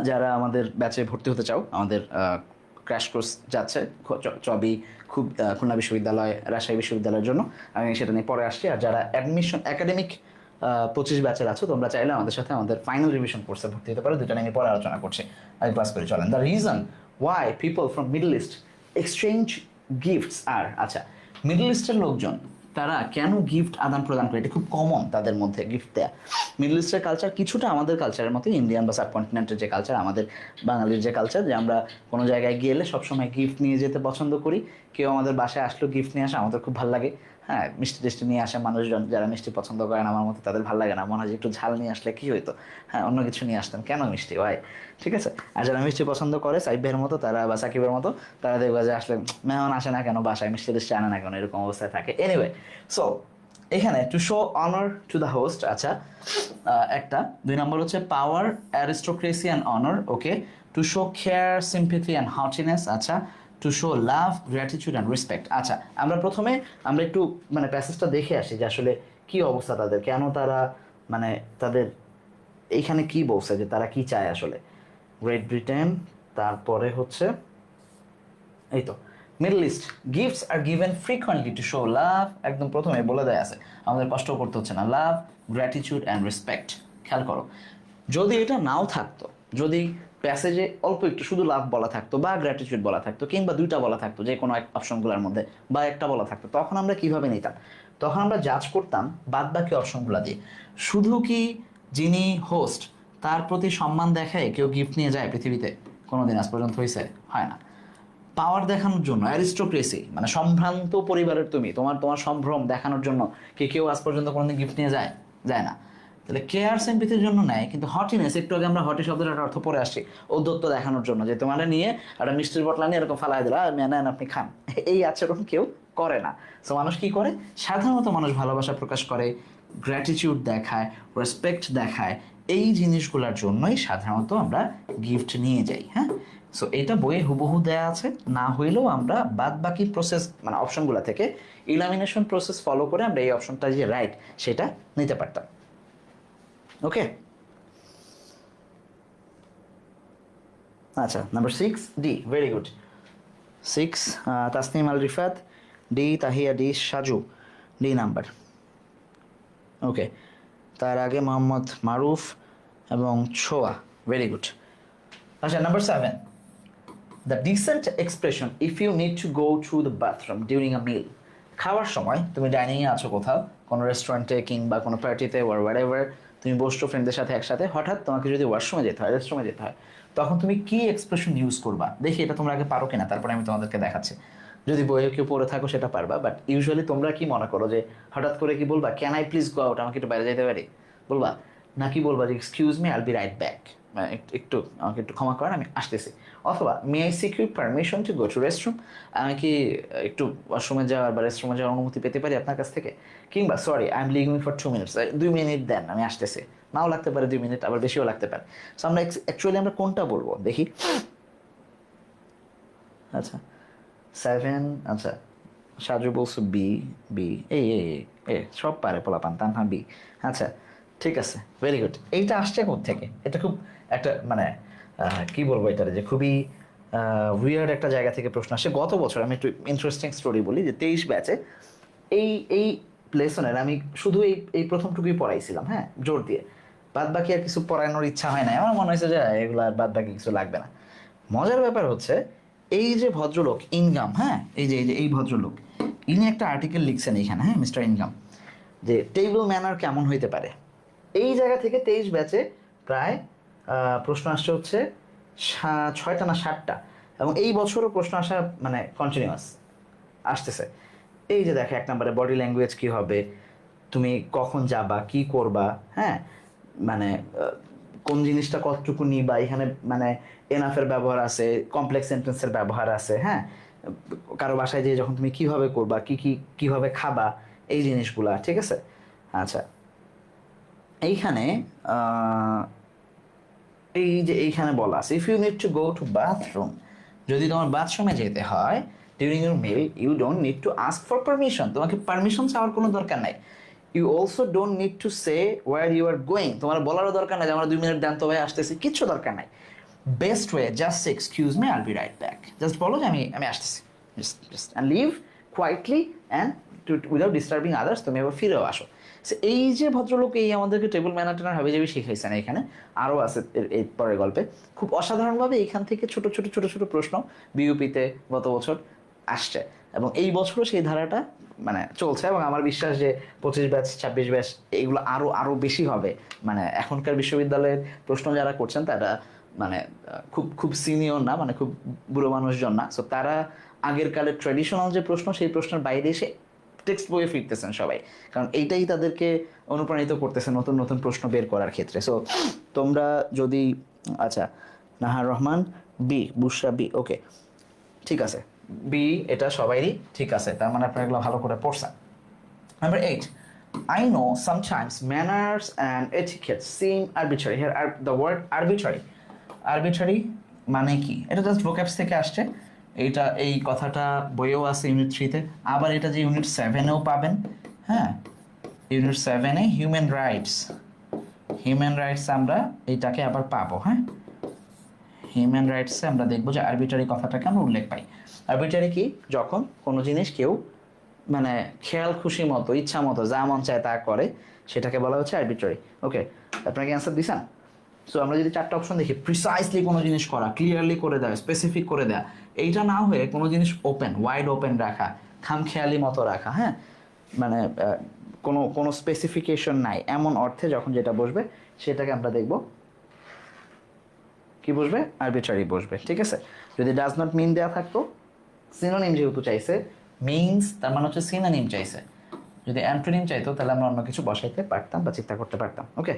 যারা আমাদের ব্যাচে ভর্তি হতে চাও, আমাদের ক্র্যাশ কোর্স যাচ্ছে চবি খুব খুলনা বিশ্ববিদ্যালয়, রাজশাহী বিশ্ববিদ্যালয়ের জন্য, আমি সেটা নিয়ে পরে আসছি। আর যারা অ্যাডমিশন একাডেমিক 25 ব্যাচের আছো, তোমরা চাইলে আমাদের সাথে আমাদের ফাইনাল রিভিশন কোর্সে ভর্তি হতে পারো, দুটো নিয়ে পরে আলোচনা করছি, আগে ক্লাস করে চলেন। The reason why people from Middle East exchange gifts are, আচ্ছা, মিডল ইস্টের লোকজন তারা কেন গিফট আদান প্রদান করে, এটা খুব কমন তাদের মধ্যে গিফট দেয়া। মিডল ইস্টের কালচার কিছুটা আমাদের কালচারের মতো, ইন্ডিয়ান বা সাবকন্টিনেন্টের যে কালচার, আমাদের বাঙালির যে কালচার, যে আমরা কোনো জায়গায় গেলে সবসময় গিফট নিয়ে যেতে পছন্দ করি। কেউ আমাদের বাসায় আসলো গিফট নিয়ে আসে, আমাদের খুব ভালো লাগে। হ্যাঁ, মিষ্টি টিষ্টি নিয়ে আসে মানুষজন, যারা মিষ্টি পছন্দ করেন আমার মতো, তাদের ভালো লাগে না, মনে হয় যে একটু ঝাল নিয়ে আসলে কী হইতো, হ্যাঁ অন্য কিছু নিয়ে আসতেন, কেন মিষ্টি ভাই, ঠিক আছে? আর যারা মিষ্টি পছন্দ করে সাইব ভাইয়ের মতো, তারা বা সাকিবের মতো, তারা দেখবে যে আসলে মেহমান আসে না কেন বাসায়, মিষ্টি টিষ্টি আনে না কেন, এরকম অবস্থায় থাকে। এনিওয়ে, সো এখানে to show honour to the host, আচ্ছা একটা 2 নম্বর হচ্ছে power, aristocracy and honour, okay. To show care, sympathy and heartiness, আচ্ছা। To show love, gratitude and respect. আচ্ছা, প্রথমে আমরা একটু মানে প্যাসেজটা দেখে আসি যে আসলে কী অবস্থা তাদের, কেন তারা মানে তাদের এইখানে কি বলছে যে তারা কি চায় আসলে। গ্রেট ব্রিটেন, তারপরে হচ্ছে এই তো Middle East, gifts are given frequently to show love, একদম প্রথমে বলে দেয় আছে, আমাদের কষ্ট করতে হচ্ছে না। লাভ, গ্র্যাটিটিউড অ্যান্ড রেসপেক্ট, খেয়াল করো, যদি এটা নাও থাকতো, যদি প্যাসেজে অল্প একটু শুধু লাভ বলা থাকতো বা গ্র্যাটিটিউড বলা থাকতো, কিংবা 2টা বলা থাকতো যে কোনো এক অপশনগুলোর মধ্যে, বা একটা বলা থাকতো, তখন আমরা কিভাবে নিতাম? তখন আমরা জাজ করতাম বাদ বাকি অপশনগুলো দিয়ে। শুধু কি যিনি হোস্ট তার প্রতি সম্মান দেখায় কেউ গিফট নিয়ে যায় পৃথিবীতে? কোনোদিন আজ পর্যন্ত হয়েছে? হয় না। পাওয়ার দেখানোর জন্য, অ্যারিস্টোক্রেসি মানে সম্ভ্রান্ত পরিবারের তুমি, তোমার সম্ভ্রম দেখানোর জন্য কি কেউ আজ পর্যন্ত কোনোদিন গিফট নিয়ে যায়? যায় না। তাহলে কেয়ার, সিম্প্যাথির জন্য নেয়, কিন্তু হটিনেস, একটু আগে আমরা হটি শব্দের একটা অর্থ পরে আসছি, ঔদ্ধত্য দেখানোর জন্য, যে তোমার নিয়ে একটা মিষ্টির বটলা নিয়ে এরকম ফালাই দিলা, নেন আপনি খান, এই আচরণ কেউ করে না। সো মানুষ কি করে? সাধারণত মানুষ ভালোবাসা প্রকাশ করে, গ্র্যাটিটিউড দেখায়, রেসপেক্ট দেখায়, এই জিনিসগুলোর জন্যই সাধারণত আমরা গিফট নিয়ে যাই। হ্যাঁ, সো এটা বইয়ে হুবহু দেয়া আছে, না হইলেও আমরা বাদ বাকি প্রসেস মানে অপশনগুলো থেকে ইলামিনেশন প্রসেস ফলো করে আমরা এই অপশনটা যে রাইট সেটা নিতে পারতাম। ওকে, আচ্ছা number 6 D, very good. 6 Tasnim Al Rifat, D Tahiya, D Saju, D number. Okay, তার আগে মোহাম্মদ মারুফ এবং ছোয়া, ভেরি গুড। আচ্ছা number 7, the decent expression if you need to go to the bathroom during a meal. খাওয়ার সময় তুমি ডাইনিংয়ে আছো কোথাও, কোনো রেস্টুরেন্টে কিংবা কোনো পার্টিতে ওয়ার হোয়াটএভার, তুমি বসছো ফ্রেন্ডদের সাথে একসাথে, হঠাৎ তোমাকে যদি ওয়াশরুমে যেতে হয়, রেস্টরুমে যেতে হয়, তখন তুমি কি এক্সপ্রেশন ইউজ করবা? দেখি এটা তোমরা আগে পারো কিনা, তারপরে আমি তোমাদেরকে দেখাচ্ছি। যদি বইয়ে কেউ পড়ে থাকো সেটা পারবা, বাট ইউজুয়ালি তোমরা কি মনে করো যে হঠাৎ করে কি বলবা, can I please go out, আমাকে একটু বাইরে যেতে পারি, বলবা? নাকি বলবা যে excuse me I'll be right back, একটু আমাকে একটু ক্ষমা করেন আমি আসতেছি, অথবা may I seek you permission to go to restroom, আমি কি একটু ওয়াশরুমে যাওয়ার বা রেস্টরুমে যাওয়ার অনুমতি পেতে পারি আপনার কাছ থেকে, কিংবা sorry I am leaving for 2 minutes, 2 minute then আমি আসতেছি, নাও লাগতে পারে 2 মিনিট, আবার বেশিও লাগতে পারে। সো আমরা অ্যাকচুয়ালি আমরা কোনটা বলবো দেখি। আচ্ছা 7, আচ্ছা সাজু বলছো বি, বি এই এ এ সব পারে পোলাপান, তানহা বি। আচ্ছা ঠিক আছে, ভেরি গুড। এইটা আসছে থেকে, এটা খুব একটা মানে কি বলবো, এটার যে খুবই উইয়ার্ড একটা জায়গা থেকে প্রশ্ন আসে। গত বছর আমি একটু ইন্টারেস্টিং স্টোরি বলি, যে 23 ব্যাচে এই এই লেসনের আমি শুধু এই প্রথমটুকুই পড়াইছিলাম, হ্যাঁ, জোর দিয়ে। বাদ বাকি আর কিছু পড়ানোর ইচ্ছা হয় না, আমার মনে হয়েছে যে এগুলো আর বাদ বাকি কিছু লাগবে না। মজার ব্যাপার হচ্ছে এই যে ভদ্রলোক ইনকাম, হ্যাঁ, এই ভদ্রলোক, ইনি একটা আর্টিকেল লিখছেন এইখানে, হ্যাঁ, মিস্টার ইনকাম, যে টেবিল ম্যানার কেমন হইতে পারে। এই জায়গা থেকে 23 ব্যাচে প্রায় প্রশ্ন আসছে হচ্ছে 6টা না 7টা, এবং এই বছরও প্রশ্ন আসা মানে কন্টিনিউয়াস আসতেছে। এই যে দেখে 1 নম্বরে বডি ল্যাঙ্গুয়েজ কী হবে, তুমি কখন যাবা, কি করবা, হ্যাঁ, মানে কোন জিনিসটা কতটুকু নিবা, এখানে মানে এনাফের ব্যবহার আছে, কমপ্লেক্স সেন্টেন্সের ব্যবহার আছে, হ্যাঁ, কারো বাসায় যেয়ে যখন তুমি কিভাবে করবা, কিভাবে খাবা, এই জিনিসগুলা, ঠিক আছে। আচ্ছা এইখানে এই যে এইখানে বলা আছে, if you need to go to bathroom, যদি তোমার বাথরুমে যেতে হয় during your meal, you don't need to ask for permission, তোমাকে পারমিশন চাওয়ার কোনো দরকার নাই। You also don't need to say where you are going, তোমার বলারও দরকার নাই যে আমরা 2 মিনিট দেন তো ভাই আসতেছি, কিচ্ছু দরকার নাই। Best way just say excuse me I'll be right back, জাস্ট বলো যে আমি আসতেছি, just and leave quietly and without disturbing others, তুমি এবার ফিরেও আসো। এই যে ভদ্রলোক এই আমাদেরকে টেবিল ম্যানার হাবি যাবি শিখাইছেন, এখানে আরও আছে এই পরের গল্পে, খুব অসাধারণভাবে এখান থেকে ছোট ছোট ছোট ছোট প্রশ্ন বিউপিতে গত বছর আসছে, এবং এই বছরও সেই ধারাটা মানে চলছে, এবং আমার বিশ্বাস যে 25 ব্যাচ 26 ব্যাচ এইগুলো আরও আরও বেশি হবে। মানে এখনকার বিশ্ববিদ্যালয়ের প্রশ্ন যারা করছেন তারা মানে খুব খুব সিনিয়র না, মানে খুব বুড়ো মানুষজন না, সো তারা আগের কালের ট্র্যাডিশনাল যে প্রশ্ন, সেই প্রশ্নের বাইরে এসে টেক্সট বইয়ে ফিরতেছেন সবাই, কারণ এইটাই তাদেরকে অনুপ্রাণিত করতেছে নতুন নতুন প্রশ্ন বের করার ক্ষেত্রে। সো তোমরা যদি, আচ্ছা নাহার রহমান বি, বুশরা বি, ওকে ঠিক আছে, বি এটা সবাইরই ঠিক আছে, তার মানে আপনারা এগুলো ভালো করে পড়ছেন। Number 8, I know sometimes manners and etiquette seem arbitrary. Here are the word arbitrary. Arbitrary মানে কি? এটা জাস্ট ভোক্যাবস থেকে আসছে। এইটা এই কথাটা বইয়েও আছে ইউনিট 3-তে, আবার এটা যে ইউনিট 7-এও পাবেন, হ্যাঁ, ইউনিট 7-এ হিউম্যান রাইটস আমরা এইটাকে আবার পাবো, হ্যাঁ, হিউম্যান রাইটসে আমরা দেখবো যে আরবিটারি কথাটাকে আমরা উল্লেখ পাই। আরবিটারি কি? যখন কোনো জিনিস কেউ মানে খেয়াল খুশি মতো, ইচ্ছা মতো যা মন চায় তা করে, সেটাকে বলা হচ্ছে আরবিট্রারি। ওকে, আপনাকে অ্যান্সার দিছেন? সো আমরা যদি 4টা অপশন দেখি, প্রিসাইসলি কোনো জিনিস করা, ক্লিয়ারলি করে দেওয়া, স্পেসিফিক করে দেওয়া, এইটা না হয়ে কোনো জিনিস ওপেন, ওয়াইড ওপেন রাখা, খামখেয়ালি মতো রাখা, হ্যাঁ, মানে কোনো কোনো স্পেসিফিকেশন নাই এমন অর্থে যখন যেটা বসবে, সেটাকে আমরা দেখব কি বসবে, আরবিট্রারি বসবে, ঠিক আছে। যদি ডাজ নট মিন দেওয়া থাকতো, সিনোনিম যেহেতু চাইছে, মিনস তার মানে হচ্ছে সিনোনিম চাইছে, যদি অ্যান্টোনিম চাইতো তাহলে আমরা অন্য কিছু বসাইতে পারতাম বা চিন্তা করতে পারতাম। ওকে,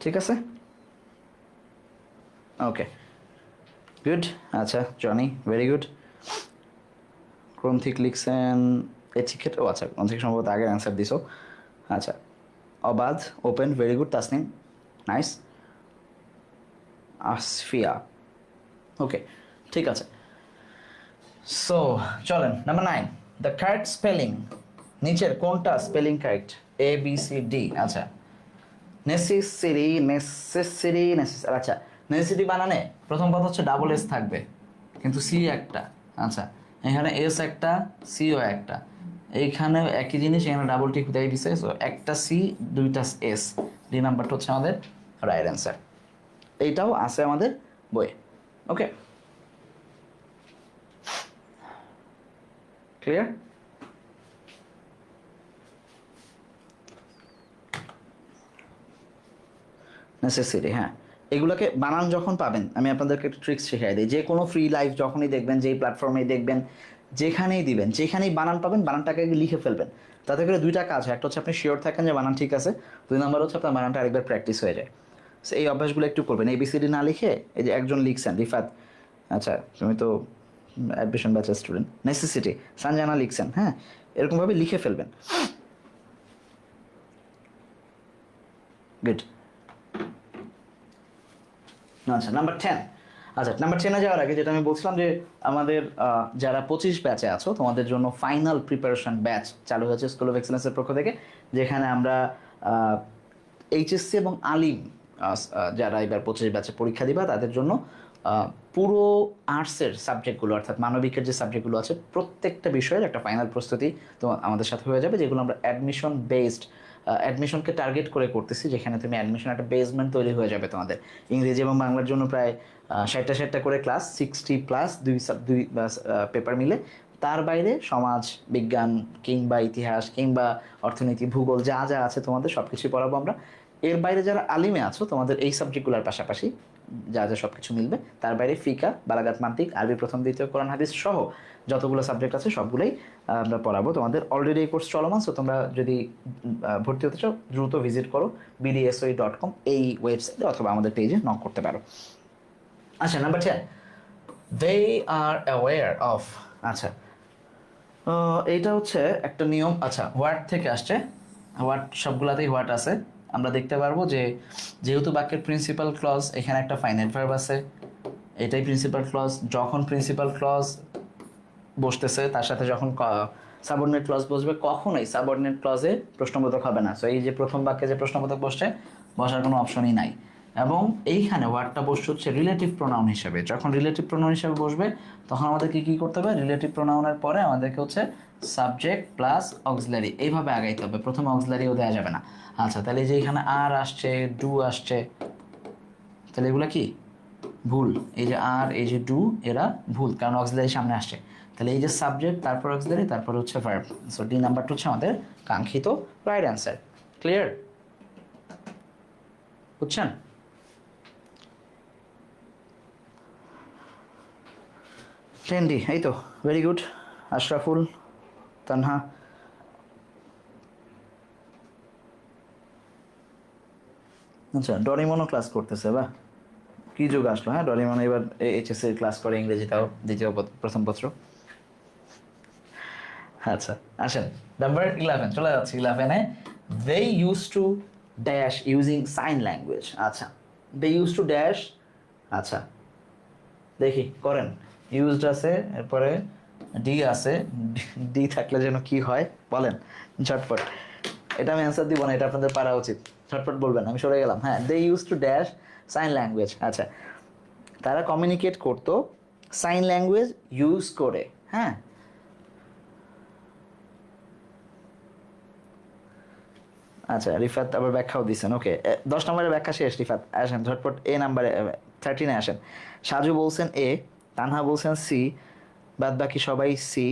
ঠিক আছে, ওকে গুড। আচ্ছা জনি, ভেরি গুড। গ্রন্থিক লিখছেন এটিকেট, ও আচ্ছা গ্রন্থিক সম্ভবত আগের অ্যান্সার দিছো। আচ্ছা অবাধ, open, very good Tasnim, nice. Asfiya, okay ঠিক আছে। সো চলেন নাম্বার 9, দ্য কারেক্ট স্পেলিং, নিচের কোনটা spelling correct, A B C D. আচ্ছা নেসেসিটি আচ্ছা, নেসেসিটি বানানে প্রথম কথা হচ্ছে ডাবল এস থাকবে, কিন্তু সি একটা। আচ্ছা, এখানে এস একটা, সিও একটা, এইখানে একই জিনিস, এখানে ডাবল টিক দেয় দিছে, সো একটা সি দুইটা এস, ডি নাম্বারটা হচ্ছে আমাদের রাইট অ্যান্সার। এইটাও আছে আমাদের বইয়ে। ওকে, ক্লিয়ার? নেসেসিটি, হ্যাঁ। এগুলোকে বানান যখন পাবেন, আমি আপনাদেরকে একটা ট্রিক্স শিখিয়ে দিই। যে কোনো ফ্রি লাইভ যখনই দেখবেন, যেই প্ল্যাটফর্মেই দেখবেন, যেখানেই দিবেন, যেখানেই বানান পাবেন, বানানটাকে লিখে ফেলবেন। তাতে করে দুইটা কাজ হয়, একটা হচ্ছে আপনি শিওর থাকেন যে বানান ঠিক আছে, দুই নম্বর হচ্ছে আপনার বানানটা আরেকবার প্র্যাকটিস হয়ে যায়। সো এই অভ্যাসগুলো একটু করবেন। এবিসিডি না লিখে, এই যে একজন লিখছেন রিফাত, আচ্ছা তুমি তো অ্যাডমিশন ব্যাচের স্টুডেন্ট, নেসেসিটি সানজানা লিখছেন, হ্যাঁ, এরকমভাবে লিখে ফেলবেন। গুড। আচ্ছা, নাম্বার 10। আচ্ছা, নাম্বার 10-এ যাওয়ার আগে যেটা আমি বলছিলাম যে আমাদের যারা 25 ব্যাচে আছো, তোমাদের জন্য ফাইনাল প্রিপারেশন ব্যাচ চালু হয়েছে স্কুল অফ এক্সেলেন্সের পক্ষ থেকে, যেখানে আমরা এইচএসসি এবং আলিম যারা এবার 25 ব্যাচে পরীক্ষা দিবা তাদের জন্য পুরো আর্টসের সাবজেক্টগুলো, অর্থাৎ মানবিকের যে সাবজেক্টগুলো আছে, প্রত্যেকটা বিষয়ের একটা ফাইনাল প্রস্তুতি তো আমাদের সাথে হয়ে যাবে, যেগুলো আমরা অ্যাডমিশন বেসড, অ্যাডমিশনকে টার্গেট করে করতেছি, যেখানে তুমি অ্যাডমিশন একটা বেসমেন্ট তৈরি হয়ে যাবে তোমাদের। ইংরেজি এবং বাংলার জন্য প্রায় 60টা করে ক্লাস, 60+ দুই পেপার মিলে। তার বাইরে সমাজ বিজ্ঞান কিংবা ইতিহাস কিংবা অর্থনীতি ভূগোল যা যা আছে তোমাদের সব কিছুই পড়াবো আমরা। এর বাইরে যারা আলিমে আছো, তোমাদের এই সাবজেক্টগুলোর পাশাপাশি যা যা সব কিছু মিলবে, তার বাইরে ফিকা, বালাগাত, মান্তিক, আরবি প্রথম দ্বিতীয়, কোরআন হাদিস সহ যতগুলো সাবজেক্ট আছে সবগুলোই আমরা পড়াবো তোমাদের। অলরেডি এই কোর্স চলমান, সো তোমরা যদি ভর্তি হতে চাও দ্রুত ভিজিট করো bdsoi.com এই ওয়েবসাইটে, অথবা আমাদের পেজে নক করতে পারো। আচ্ছা, number 10, they are aware of. আচ্ছা, এইটা হচ্ছে একটা নিয়ম। আচ্ছা, হোয়াট থেকে আসছে, হোয়াট সবগুলাতেই হোয়াট আছে। আমরা দেখতে পারবো যে যেহেতু বাক্যের প্রিন্সিপাল ক্লজ, এখানে একটা ফাইনাইট ভার্ব আছে, এটাই প্রিন্সিপাল ক্লজ। যখন প্রিন্সিপাল ক্লজ বসতেছে তার সাথে যখন সাবঅর্ডিনেট ক্লজ বসবে, কখনোই সাবঅর্ডিনেট ক্লজে প্রশ্নবোধক হবে না। সো এই যে প্রথম বাক্যে যে প্রশ্নবোধক বসছে, বসার কোনো অপশনই নাই। এবং এইখানে ওয়ার্ডটা বসছে হচ্ছে রিলেটিভ প্রোনাউন হিসেবে। যখন রিলেটিভ প্রোনাউন হিসেবে বসবে, তখন আমাদেরকে কী করতে হবে, রিলেটিভ প্রোনাউনের পরে আমাদেরকে হচ্ছে সাবজেক্ট প্লাস অক্সিলারি এইভাবে আগাইতে হবে, প্রথমে অক্সিলারিও দেওয়া যাবে না। আচ্ছা, তাহলে যে এখানে আর আসছে, ডু আসছে, তাহলে এগুলো কি ভুল। এই যে আর, এই যে ডু, এরা ভুল, কারণ অক্সিলারি সামনে আসছে। তাহলে এই যে সাবজেক্ট, তারপর অক্সিলারি, তারপর হচ্ছে ভার্ব। সো ডি নাম্বারটা হচ্ছে আমাদের কাঙ্ক্ষিত রাইট অ্যান্সার। ক্লিয়ার? বুঝছেন? ট্রেন্ডি, এই তো, ভেরি গুড। আশরাফুল, তানহা, আচ্ছা, ডরিমনও ক্লাস করতেছে, বা কি যুগ আসলো, হ্যাঁ, ডরিমন এবার এইচএসসি ক্লাস করে, ইংরেজিটাও দ্বিতীয় প্রথম পত্র। আচ্ছা, আসেন নাম্বার 11 চলে যাচ্ছে। 11-এ they use to dash using sign language. আচ্ছা, দে ইউজ টু ড্যাশ, আচ্ছা দেখি করেন। ইউজড আছে, এরপরে ডি আছে, ডি থাকলে যেন কি হয় বলেন ঝটপট। এটা আমি অ্যান্সার দিব না, এটা আপনাদের পারা উচিত, ঝটপট বলবেন, আমি সরে গেলাম। হ্যাঁ, they use to dash sign language. আচ্ছা, তারা কমিউনিকেট করতো সাইন ল্যাঙ্গুয়েজ ইউজ করে, হ্যাঁ। আচ্ছা, রিফাত আবার ব্যাখ্যাও দিচ্ছেন। ওকে, 10 নম্বরের ব্যাখ্যা শেষ। রিফাত আসেন ঝটপট এ নাম্বারে, 13-এ আসেন। সাজু বলছেন এ, তানহা বলছেন সি, বাদ বাকি সবাই সি।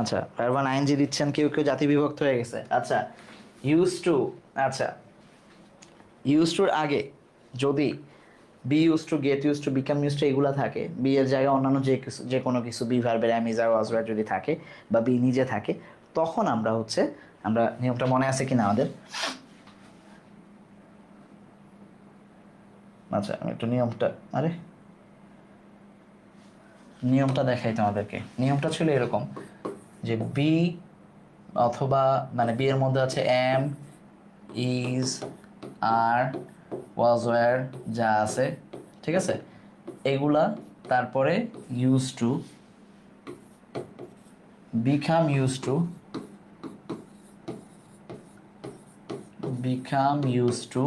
আচ্ছা, ভার্বান আইএনজি দিচ্ছেন, কেউ কেউ জাতি বিভক্ত হয়ে গেছে। আচ্ছা, ইউজ টু, আচ্ছা ইউজ টুর আগে যদি be use to, get use to, become use to এগুলো থাকে, বি এর জায়গায় অন্যান্য যে কোনো কিছু, বি ভার্বের অ্যামিজার ওয়াজওয়ার যদি থাকে, বা বি নিজে থাকে, তখন আমরা হচ্ছে, আমরা নিয়মটা মনে আছে কিনা আমাদের, আচ্ছা আমি একটু নিয়মটা দেখাই তোমাদেরকে। নিয়মটা ছিল এরকম যে বি অথবা, মানে বি এর মধ্যে আছে am, is, are, was were যা আছে, ঠিক আছে, এগুলা, তারপরে use to, become use to, become used to,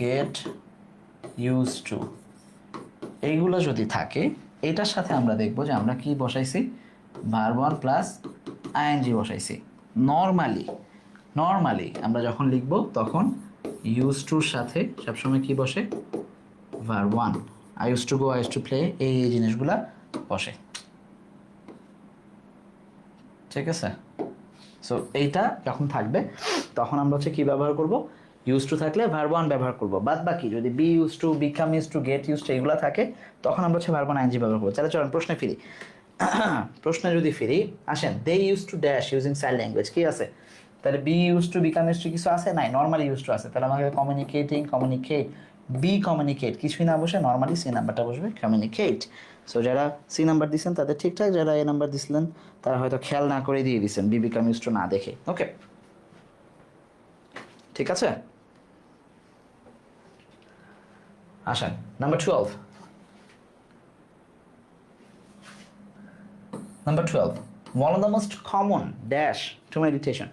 get used to, এইগুলো যদি থাকে এটার সাথে আমরা দেখব যে আমরা কি বসাইছি, ভার্ব ওয়ান প্লাস আইএনজি বসাইছি। নর্মালি আমরা যখন লিখব তখন ইউজ টুর সাথে সবসময় কি বসে, verb one. I use to go, I use to play, এই জিনিসগুলা বসে। ঠিক আছে, সো এইটা যখন থাকবে তখন আমরা হচ্ছে কি ব্যবহার করব, ইউজ টু থাকলে ভার্ব ওয়ান ব্যবহার করব। বাদ বাকি যদি be use to, become use to, get use to এগুলো থাকে তখন আমরা হচ্ছে ভার্ব ওয়ান আইএনজি ব্যবহার করবো। তাহলে চলুন প্রশ্নে ফিরি। প্রশ্নে যদি ফিরি, আসেন, they use to dash using sign language, কি আছে? তাহলে be use to, become use to কিছু আছে? নাই, নর্মালি ইউজ টু আছে। তাহলে আমাকে কমিউনিকেটিং, কমিউনিকেট, বি কমিউনিকেট কিছুই না বসে নর্মালি সি নাম্বারটা বসবে, কমিউনিকেট। সো যারা সি নাম্বার দিচ্ছেন তাদের ঠিকঠাক, যারা এ নাম্বার দিছিলেন তারা হয়তো খেয়াল না করে দিয়ে দিচ্ছেন বি বিকাম ইউজ টু না দেখে। ওকে, ঠিক আছে। আসেন number 12। Number 12, one of the most common dash to meditation।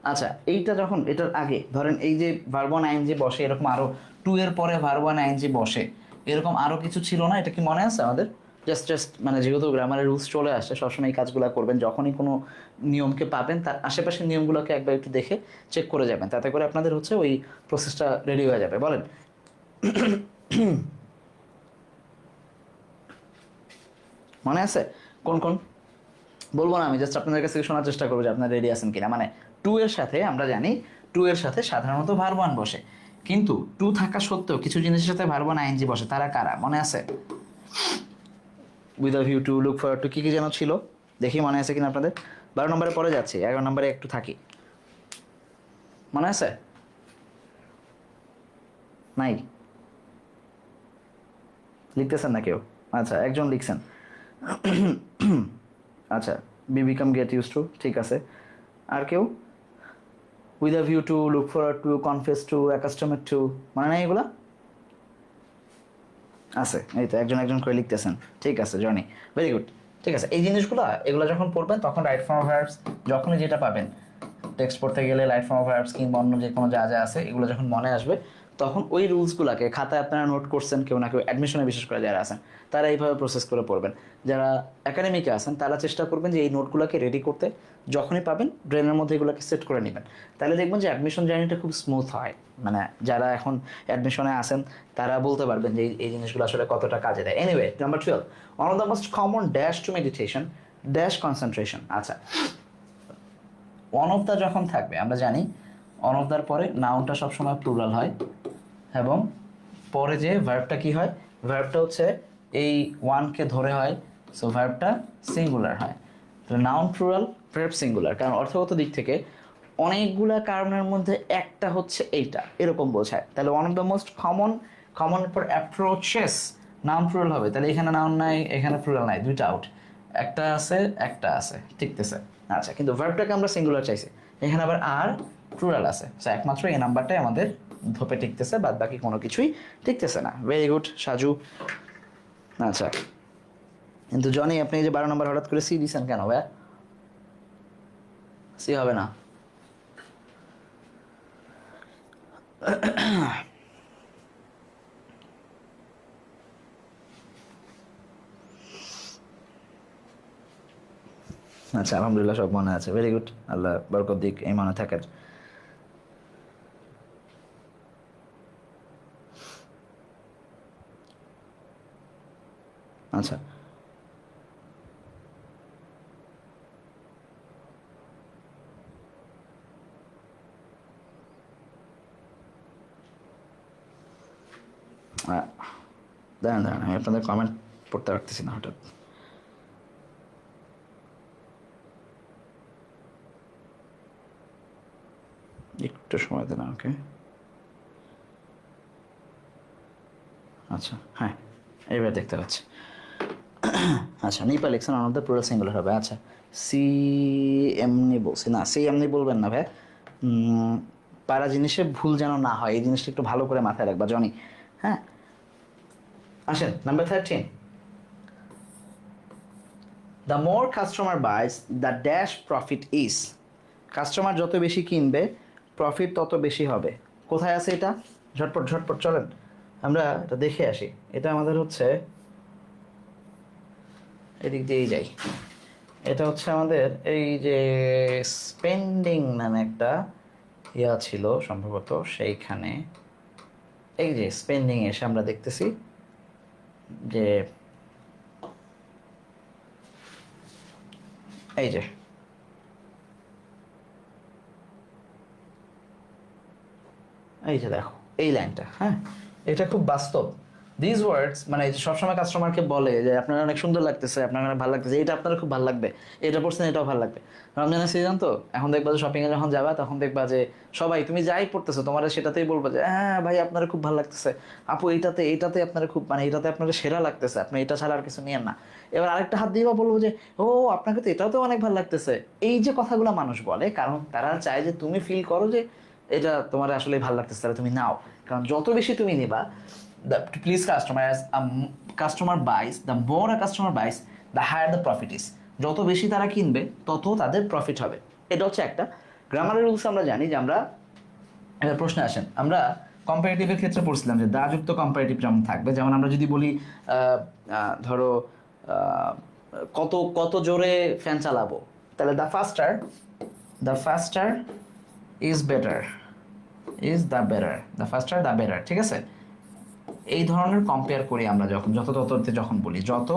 আচ্ছা, এইটা যখন এটার আগে ধরেন এই যে ভার্ব ওয়ান আইএনজি বসে, এরকম আরো টু এর পরে ভার্ব ওয়ান আইএনজি বসে, এরকম আরো কিছু ছিল না? এটা কি মনে আছে আমাদের? জাস্ট মানে যেহেতু গ্রামারের রুলস চলে আসছে, সবসময় এই কাজগুলো করবেন। যখনই কোনো নিয়মকে পাবেন তার আশেপাশের নিয়মগুলোকে একবার একটু দেখে চেক করে যাবেন, তাতে করে আপনাদের হচ্ছে ওই প্রসেসটা রেডি হয়ে যাবে। বলেন মনে আছে কোন কোন? বলবো না আমি, জাস্ট আপনাদের কাছ থেকে শোনার চেষ্টা করবো যে আপনারা রেডি আছেন কিনা। মানে টু এর সাথে আমরা জানি টু এর সাথে সাধারণত ভার্ব ওয়ান বসে, কিন্তু টু থাকা সত্ত্বেও কিছু জিনিসের সাথে ভার্ব ওয়ান আইএনজি বসে। তারা কারা মনে আছে? With a view to, look forward two, কি যেন ছিল দেখি মনে আছে কিনা আপনাদের। 12 নম্বরে পরে যাচ্ছে, 11 নম্বরে একটু থাকি, মনে আছে? নাই, লিখতেছেন না কেউ? আচ্ছা, একজন লিখছেন। আচ্ছা, be become, get use to, ঠিক আছে। আর কেউ? With a view to, look forward to, confess to, accustomed to, মনে নাই এগুলা? আছে, এই তো একজন একজন করে লিখতেছেন। ঠিক আছে জনি, ভেরি গুড। ঠিক আছে, এই জিনিসগুলো এগুলো যখন পড়বেন তখন রাইট ফর্ম অফ ভার্বস যখনই যেটা পাবেন, টেক্সট পড়তে গেলে রাইট ফর্ম অফ ভার্বস কিংবা অন্য যে কোনো যা যা আছে এগুলো যখন মনে আসবে তখন ওই রুলসগুলোকে খাতায় আপনারা নোট করছেন, কেউ না কেউ অ্যাডমিশনে বিশেষ করে যারা আছেন তারা এইভাবে প্রসেস করে পড়বেন। যারা একাডেমিকে আছেন তারা চেষ্টা করবেন যে এই নোটগুলোকে রেডি করতে, যখনই পাবেন ব্রেনের মধ্যে এগুলোকে সেট করে নেবেন। তাহলে দেখবেন যে অ্যাডমিশন জার্নিটা খুব স্মুথ হয়। মানে যারা এখন অ্যাডমিশনে আসেন তারা বলতে পারবেন যে এই জিনিসগুলো আসলে কতটা কাজে দেয়। Anyway, number 12, one of the most common dash to meditation, dash concentration. আচ্ছা, ওয়ান অফ দ্য যখন থাকবে আমরা জানি ওয়ান অফ দ্যার পরে নাউনটা সবসময় প্লুরাল হয়, এবং পরে যে ভার্বটা কি হয়, ভার্বটা হচ্ছে এই ওয়ানকে ধরে হয়, সো ভার্বটা সিঙ্গুলার হয়। নাউন প্লুরাল, ভার্ব সিঙ্গুলার, কারণ অর্থগত দিক থেকে অনেকগুলা কারণের মধ্যে একটা হচ্ছে এইটা, এরকম বোঝায়। তাহলে ওয়ান অফ দ্য মোস্ট কমনের পর অ্যাপ্রোচেস, নাউন প্লুরাল হবে। তাহলে এখানে নাউন নাই, এখানে প্লুরাল নাই, দুইটা আউট। একটা আছে, ঠিকতেছে। আচ্ছা, কিন্তু ভার্বটাকে আমরা সিঙ্গুলার চাইছি, এখানে আবার আর প্লুরাল আছে, সো একমাত্র এই নাম্বারটাই আমাদের ধোপে টিকতেছে, বাদ বাকি কোনো কিছুই টিকতেছে না। Very good Saju. আচ্ছা, কিন্তু জনি আপনি যে 12 নম্বর হঠাৎ করে সি দিচ্ছেন কেন ভাই? সি হবে না। আচ্ছা, আলহামদুলিল্লাহ সব মনে আছে, ভেরি গুড, আল্লাহ বরকত দিক এই মনে থাকার। আচ্ছা, দাঁড়ান আমি আপনাদের কমেন্ট পড়তে পারতেছি না হঠাৎ। একটু সময় দেন আমাকে। আচ্ছা, হ্যাঁ এইবার দেখতে পাচ্ছি। আচ্ছা, নিপা লিখছেন one of the plural singular হবে। আচ্ছা, সি এমনি বলছি না, সি এমনি বলবেন না ভাই, পারা জিনিসে ভুল যেন না হয় এই জিনিসটা একটু ভালো করে মাথায় রাখবা জনি। হ্যাঁ, আসেন number 13, the more customer buys the dash profit is. Customer যত বেশি কিনবে প্রফিট তত বেশি হবে। কোথায় আছে এটা? ঝটপট ঝটপট চলেন আমরা এটা দেখে আসি। এটা আমাদের হচ্ছে এদিক দিয়েই যাই। এটা হচ্ছে আমাদের এই যে স্পেন্ডিং নামে একটা ইয়া ছিল সম্ভবত, সেইখানে এই যে স্পেন্ডিং এসে আমরা দেখতেছি যে এই যে এই যে দেখো এই লাইনটা, হ্যাঁ এটা খুব বাস্তব। দিস ওয়ার্ডস মানে সবসময় কাস্টমারকে বলে যে আপনার অনেক সুন্দর লাগতেছে, আপনার অনেক ভালো লাগতেছে, এটা আপনার খুব ভালো লাগবে, এটা পড়ছেন এটাও ভালো লাগবে। রমজানের সিজন তো, এখন দেখবা যে শপিংয়ে যখন যাবা তখন দেখবা যে সবাই তুমি যাই পড়তেছো তোমার সেটাতেই বলবো যে হ্যাঁ ভাই আপনার খুব ভালো লাগতেছে, আপু এইটাতে এইটাতে আপনার খুব মানে এটাতে আপনার সেরা লাগতেছে, আপনি এটা ছাড়া আর কিছু নিয়েন না। এবার আরেকটা হাত দিয়ে বলবো যে ও আপনাকে তো এটাও তো অনেক ভালো লাগতেছে। এই যে কথাগুলো মানুষ বলে কারণ তারা চায় যে তুমি ফিল করো যে এটা তোমার আসলে ভালো লাগতেছে, তাহলে তুমি নাও। কারণ যত বেশি তুমি নিবা, please customer, as customer buys, the more a customer buys the higher the profit is. যত বেশি তারা কিনবে তত তাদের প্রফিট হবে। এটা হচ্ছে একটা গ্রামারের রুলস। আমরা জানি যে আমরা, এবার প্রশ্নে আসেন, আমরা কম্পারেটিভের ক্ষেত্রে পড়ছিলাম যে দাযুক্ত কম্পারেটিভ যেমন থাকবে, যেমন আমরা যদি বলি ধরো কত কত জোরে ফ্যান চালাবো, তাহলে the ফাস্টার is better, is the better, the ফাস্টার the better, ঠিক আছে। এই ধরনের কম্পেয়ার করি আমরা যখন যত তততে যখন বলি যত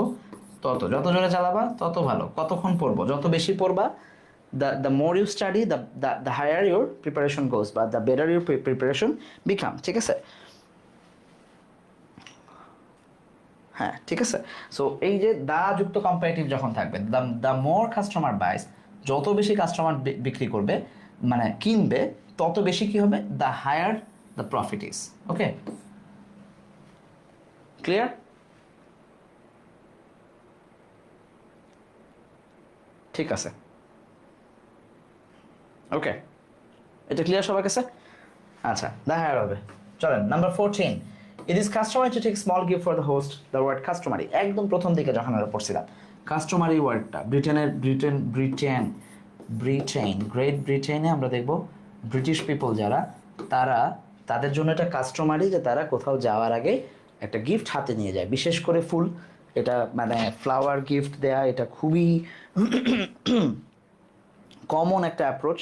তত, যত জোরে চালাবা তত ভালো, কতক্ষণ পড়বো, যত বেশি পড়বা, the more you study the higher your preparation goes, বা the better your preparation become, ঠিক আছে। হ্যাঁ ঠিক আছে। সো এই যে দা যুক্ত কম্পারেটিভ যখন থাকবে, দ্য মোর কাস্টমার বাইস, যত বেশি কাস্টমার বিক্রি করবে মানে কিনবে তত বেশি কি হবে, the higher the profit is. Okay, clear? ঠিক আছে, ওকে, এটা ক্লিয়ার সবার কাছে? আচ্ছা, দেখা হবে। চলেন number 14, it is customary to take small gift for the host. The word customary একদম প্রথম দিকে যখন আমরা পড়ছিলাম, কাস্টমারি ওয়ার্ডটা ব্রিটেন গ্রেট ব্রিটেনে আমরা দেখব ব্রিটিশ পিপল যারা, তারা তাদের জন্য এটা কাস্টমারি যে তারা কোথাও যাওয়ার আগে একটা গিফট হাতে নিয়ে যায়, বিশেষ করে ফুল। এটা মানে ফ্লাওয়ার গিফট দেয়া এটা খুবই কমন একটা অ্যাপ্রোচ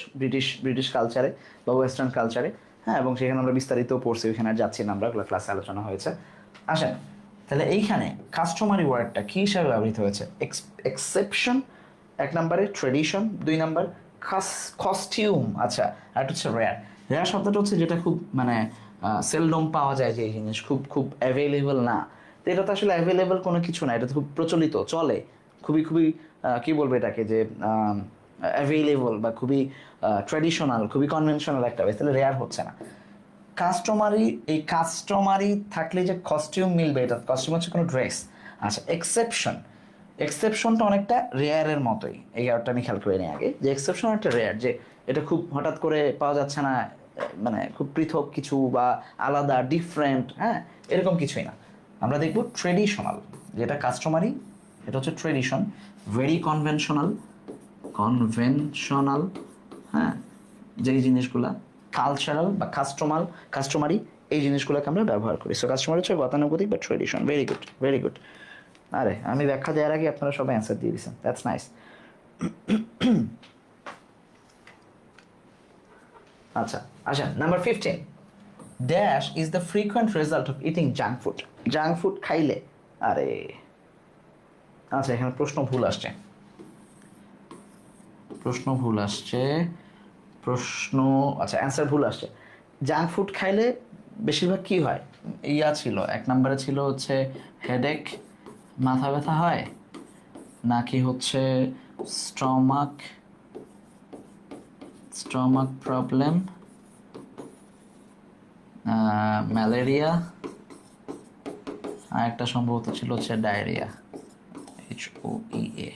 ব্রিটিশ কালচারে বা ওয়েস্টার্ন কালচারে। হ্যাঁ, এবং সেখানে আমরা বিস্তারিত পড়ছি, ওইখানে আর যাচ্ছি না, আমরা ওগুলো ক্লাসে আলোচনা হয়েছে। আসেন তাহলে এইখানে কাস্টমারি ওয়ার্ডটা কী হিসাবে ব্যবহৃত হয়েছে? এক্সেপশন এক নম্বরে, ট্রেডিশন দুই নম্বর, কস্টিউম, আচ্ছা, আর একটা হচ্ছে রেয়ার। রেয়ার শব্দটা হচ্ছে যেটা খুব মানে সেলডম পাওয়া যায়, যে জিনিস খুব খুব অ্যাভেলেবল না। তো এটা তো আসলে অ্যাভেলেবল কোনো কিছু না, এটা তো খুব প্রচলিত, চলে, খুবই খুবই কী বলবো এটাকে, যে অ্যাভেলেবল বা খুবই ট্র্যাডিশনাল, খুবই কনভেনশনাল একটা ওয়ে, তাহলে রেয়ার হচ্ছে না। কাস্টমারি, এই কাস্টমারি থাকলে যে কস্টিউম মিলবে, এটা কস্টিউম হচ্ছে কোনো ড্রেস। আচ্ছা, এক্সেপশনটা অনেকটা রেয়ারের মতোই, এই ব্যাপারটা আমি খেয়াল করে নিই আগে, যে এক্সেপশন একটা রেয়ার, যে এটা খুব হঠাৎ করে পাওয়া যাচ্ছে না, মানে খুব পৃথক কিছু বা আলাদা ডিফারেন্ট, হ্যাঁ এরকম কিছুই না। আমরা দেখব ট্রেডিশনাল, যেটা কাস্টমারি এটা হচ্ছে ট্রেডিশন, ভেরি কনভেনশনাল, হ্যাঁ, যেই জিনিসগুলা কালচারাল বা কাস্টমারি, এই জিনিসগুলোকে আমরা ব্যবহার করি। সো কাস্টমার হচ্ছে গতানুগতিক বা tradition. Very good, very good. আরে আমি ব্যাখ্যা দেওয়ার আগে আপনারা সবাই অ্যান্সার দিয়ে দিচ্ছেন, দ্যাটস নাইস। আচ্ছা, আচ্ছা, number 15, dash is the frequent result of eating junk food. Junk food খাইলে, আরে আচ্ছা এখানে প্রশ্ন ভুল আসছে, আচ্ছা অ্যান্সার ভুল আসছে। জাঙ্ক ফুড খাইলে বেশিরভাগ কি হয়, ইয়া ছিল এক নম্বরে ছিল হচ্ছে হেডেক, মাথা ব্যথা হয়, নাকি হচ্ছে স্টমাক প্রবলেম, ম্যালেরিয়া, আর একটা সম্ভবত ছিল হচ্ছে ডায়রিয়া, HOEA,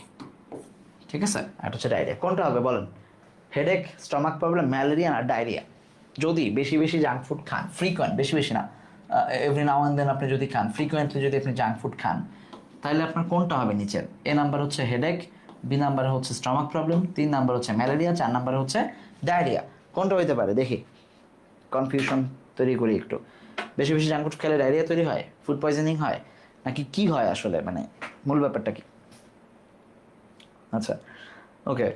ঠিক আছে, এটা হচ্ছে ডায়রিয়া। কোনটা হবে বলেন? হেডেক, স্টমাক প্রবলেম, ম্যালেরিয়া আর ডায়রিয়া। যদি বেশি বেশি জাঙ্ক ফুড খান, ফ্রিকোয়েন্ট, বেশি বেশি না, এভরি নাও অ্যান্ড দেন আপনি যদি খান, ফ্রিকোয়েন্টলি যদি আপনি জাঙ্ক ফুড খান, তাহলে আপনার কোনটা হবে নিচের? এ নাম্বার হচ্ছে হেডেক, বি নাম্বারে হচ্ছে স্টমাক প্রবলেম, 3 নাম্বার হচ্ছে ম্যালেরিয়া, 4 নাম্বারে হচ্ছে ডায়রিয়া। কোনটা হইতে পারে দেখি, কনফিউশন তৈরি করি একটু। বেশি বেশি জাঙ্ক ফুড খেলে ডায়রিয়া তৈরি হয়, ফুড পয়জনিং হয়, নাকি কি হয় আসলে, মানে মূল ব্যাপারটা কি? আচ্ছা, ওকে,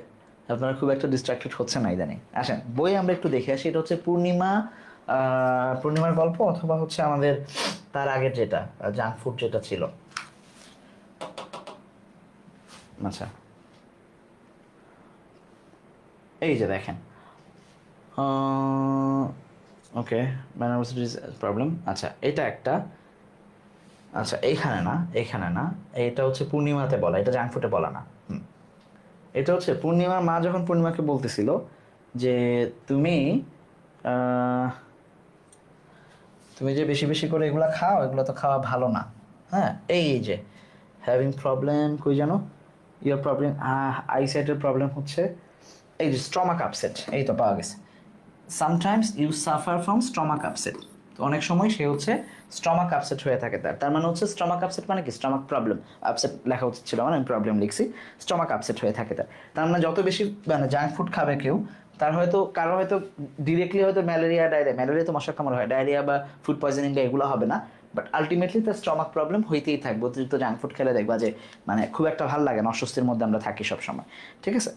আপনারা খুব একটা ডিস্ট্রাক্টেড হচ্ছে না ইদানিং। আসেন বই আমরা একটু দেখে আসি। এটা হচ্ছে পূর্ণিমা, পূর্ণিমার গল্প, অথবা হচ্ছে আমাদের তার আগের যেটা জাঙ্ক ফুড যেটা ছিল। আচ্ছা, এই যে দেখেন, ওকে, ম্যানার্সিটিস প্রবলেম। আচ্ছা, এটা একটা, আচ্ছা এইখানে না, এইখানে না, এটা হচ্ছে পূর্ণিমাতে বলা, এটা জাঙ্ক ফুডে বলা না। এটা হচ্ছে পূর্ণিমার মা যখন পূর্ণিমাকে বলতেছিল যে তুমি আহ, তুমি যে বেশি বেশি করে এগুলা খাও, এগুলো তো খাওয়া ভালো না। হ্যাঁ, এই যে হ্যাভিং প্রবলেম, কই জানো ইয়ার প্রবলেম, আইসাইটের প্রবলেম হচ্ছে, এই যে স্টমাক আপসেট, এই তো পাওয়া গেছে। Sometimes you suffer from stomach upset. তো অনেক সময় সে হচ্ছে স্টমাক আপসেট হয়ে থাকে, তার মানে হচ্ছে স্টমাক আপসেট মানে কি, স্টমাক প্রবলেম, আপসেট লেখা উচিত ছিল, মানে আমি প্রবলেম লিখছি, স্টমাক আপসেট হয়ে থাকে তার মানে যত বেশি মানে জাঙ্ক ফুড খাবে কেউ, তার হয়তো কারো হয়তো ডিরেক্টলি হয়তো ম্যালেরিয়া, ডায়রিয়া, ম্যালেরিয়া তো মশার কামড় হয়, ডায়রিয়া বা ফুড পয়জনিং বা এগুলো হবে না, বাট আলটিমেটলি তার স্টমাক প্রবলেম হইতেই থাকবে। অতিরিক্ত জাঙ্ক ফুড খেলে দেখবা যে মানে খুব একটা ভালো লাগে না, অস্বস্তির মধ্যে আমরা থাকি সবসময়, ঠিক আছে?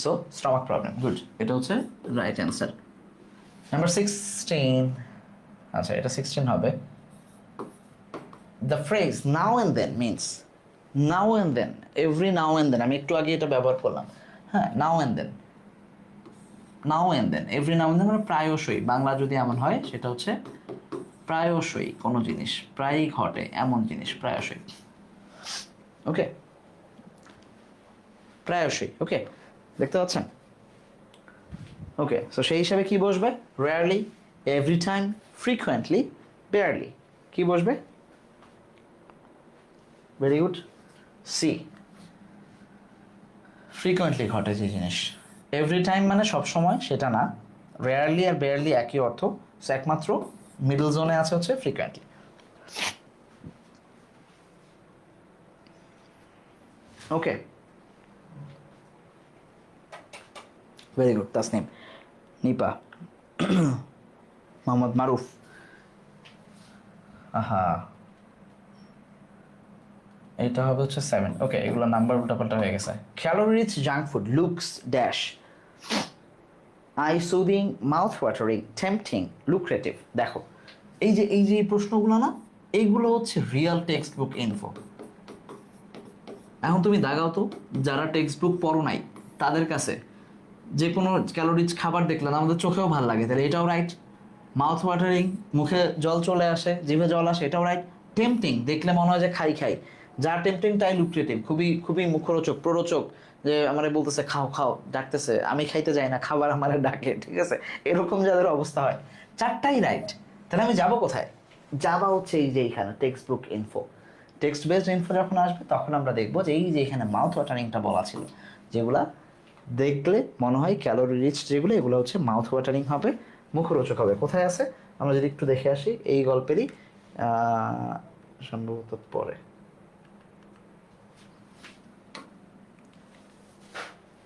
সো স্টমাক প্রবলেম, গুড, এটা হচ্ছে রাইট অ্যান্সার। নাম্বার 16, আচ্ছা এটা 16 হবে। The phrase now and then means, now and then, every now and then, আমি একটু আগে এটা ব্যবহার করলাম। হ্যাঁ, now and then, now and then, every now and then মানে প্রায়শই, বাংলা যদি এমন হয় সেটা হচ্ছে প্রায়শই কোনো জিনিস, প্রায়ই ঘটে এমন জিনিস, প্রায়শই। ওকে, প্রায়শই, ওকে, দেখতে পাচ্ছেন? ওকে, সো সেই হিসাবে কি বসবে? Rarely, every time, frequently, barely, কি বসবে? ভেরি গুড, সি, ফ্রিকুয়েন্টলি ঘটে যে জিনিস। এভরি টাইম মানে সব সময় সেটা না, রেয়ারলি আর বেয়ারলি একই অর্থ, একমাত্র মিডল জোনে আছে হচ্ছে ফ্রিকুয়েন্টলি। ওকে, ভেরি গুড তাসনিম, নিপা, মোহাম্মদ মারুফ, আহা, এটা হবে হচ্ছে 7। ওকে, এগুলো নাম্বার উল্টাপাল্টা হয়ে গেছে। Calorie rich junk food looks dash, eye soothing, mouth watering, tempting, lucrative. দেখো এই যে এই প্রশ্নগুলো না, এইগুলো হচ্ছে রিয়েল টেক্সট বুক ইনফো। এখন তুমি দাগাও তো, যারা টেক্সট বুক পড়ো নাই তাদের কাছে যে কোনো ক্যালোরিজ খাবার দেখলে আমাদের চোখেও ভালো লাগে, তাহলে এটাও রাইট। মাউথ ওয়াটারিং, মুখে জল চলে আসে, জিভে জল আসে, এটাও রাইট। টেম্পটিং, দেখলে মনে হয় যে খাই খাই, যা টেম্পটিং তাই লুক্রেটিভ, খুবই খুবই মুখরোচক, প্ররোচক, যে আমারে বলতেছে খাও খাও, ডাকতেছে, আমি খাইতে যাই না, খাবার আমারে ডাকে, ঠিক আছে? এরকম যাদের অবস্থা হয়, চারটাই রাইট। তাহলে আমি যাব কোথায়? যাবা হচ্ছে এই যে এইখানে text book info. Text based info যখন আসবে তখন আমরা দেখবো যে এই যে এখানে মাউথ ওয়াটারিংটা বলা ছিল, যেগুলা দেখলে মনে হয় ক্যালোরি রিচ, যেগুলো এগুলো হচ্ছে মাউথ ওয়াটারিং হবে, মুখরোচক হবে। কোথায় আছে আমরা যদি একটু দেখে আসি, এই গল্পেরই সম্ভবত পরে,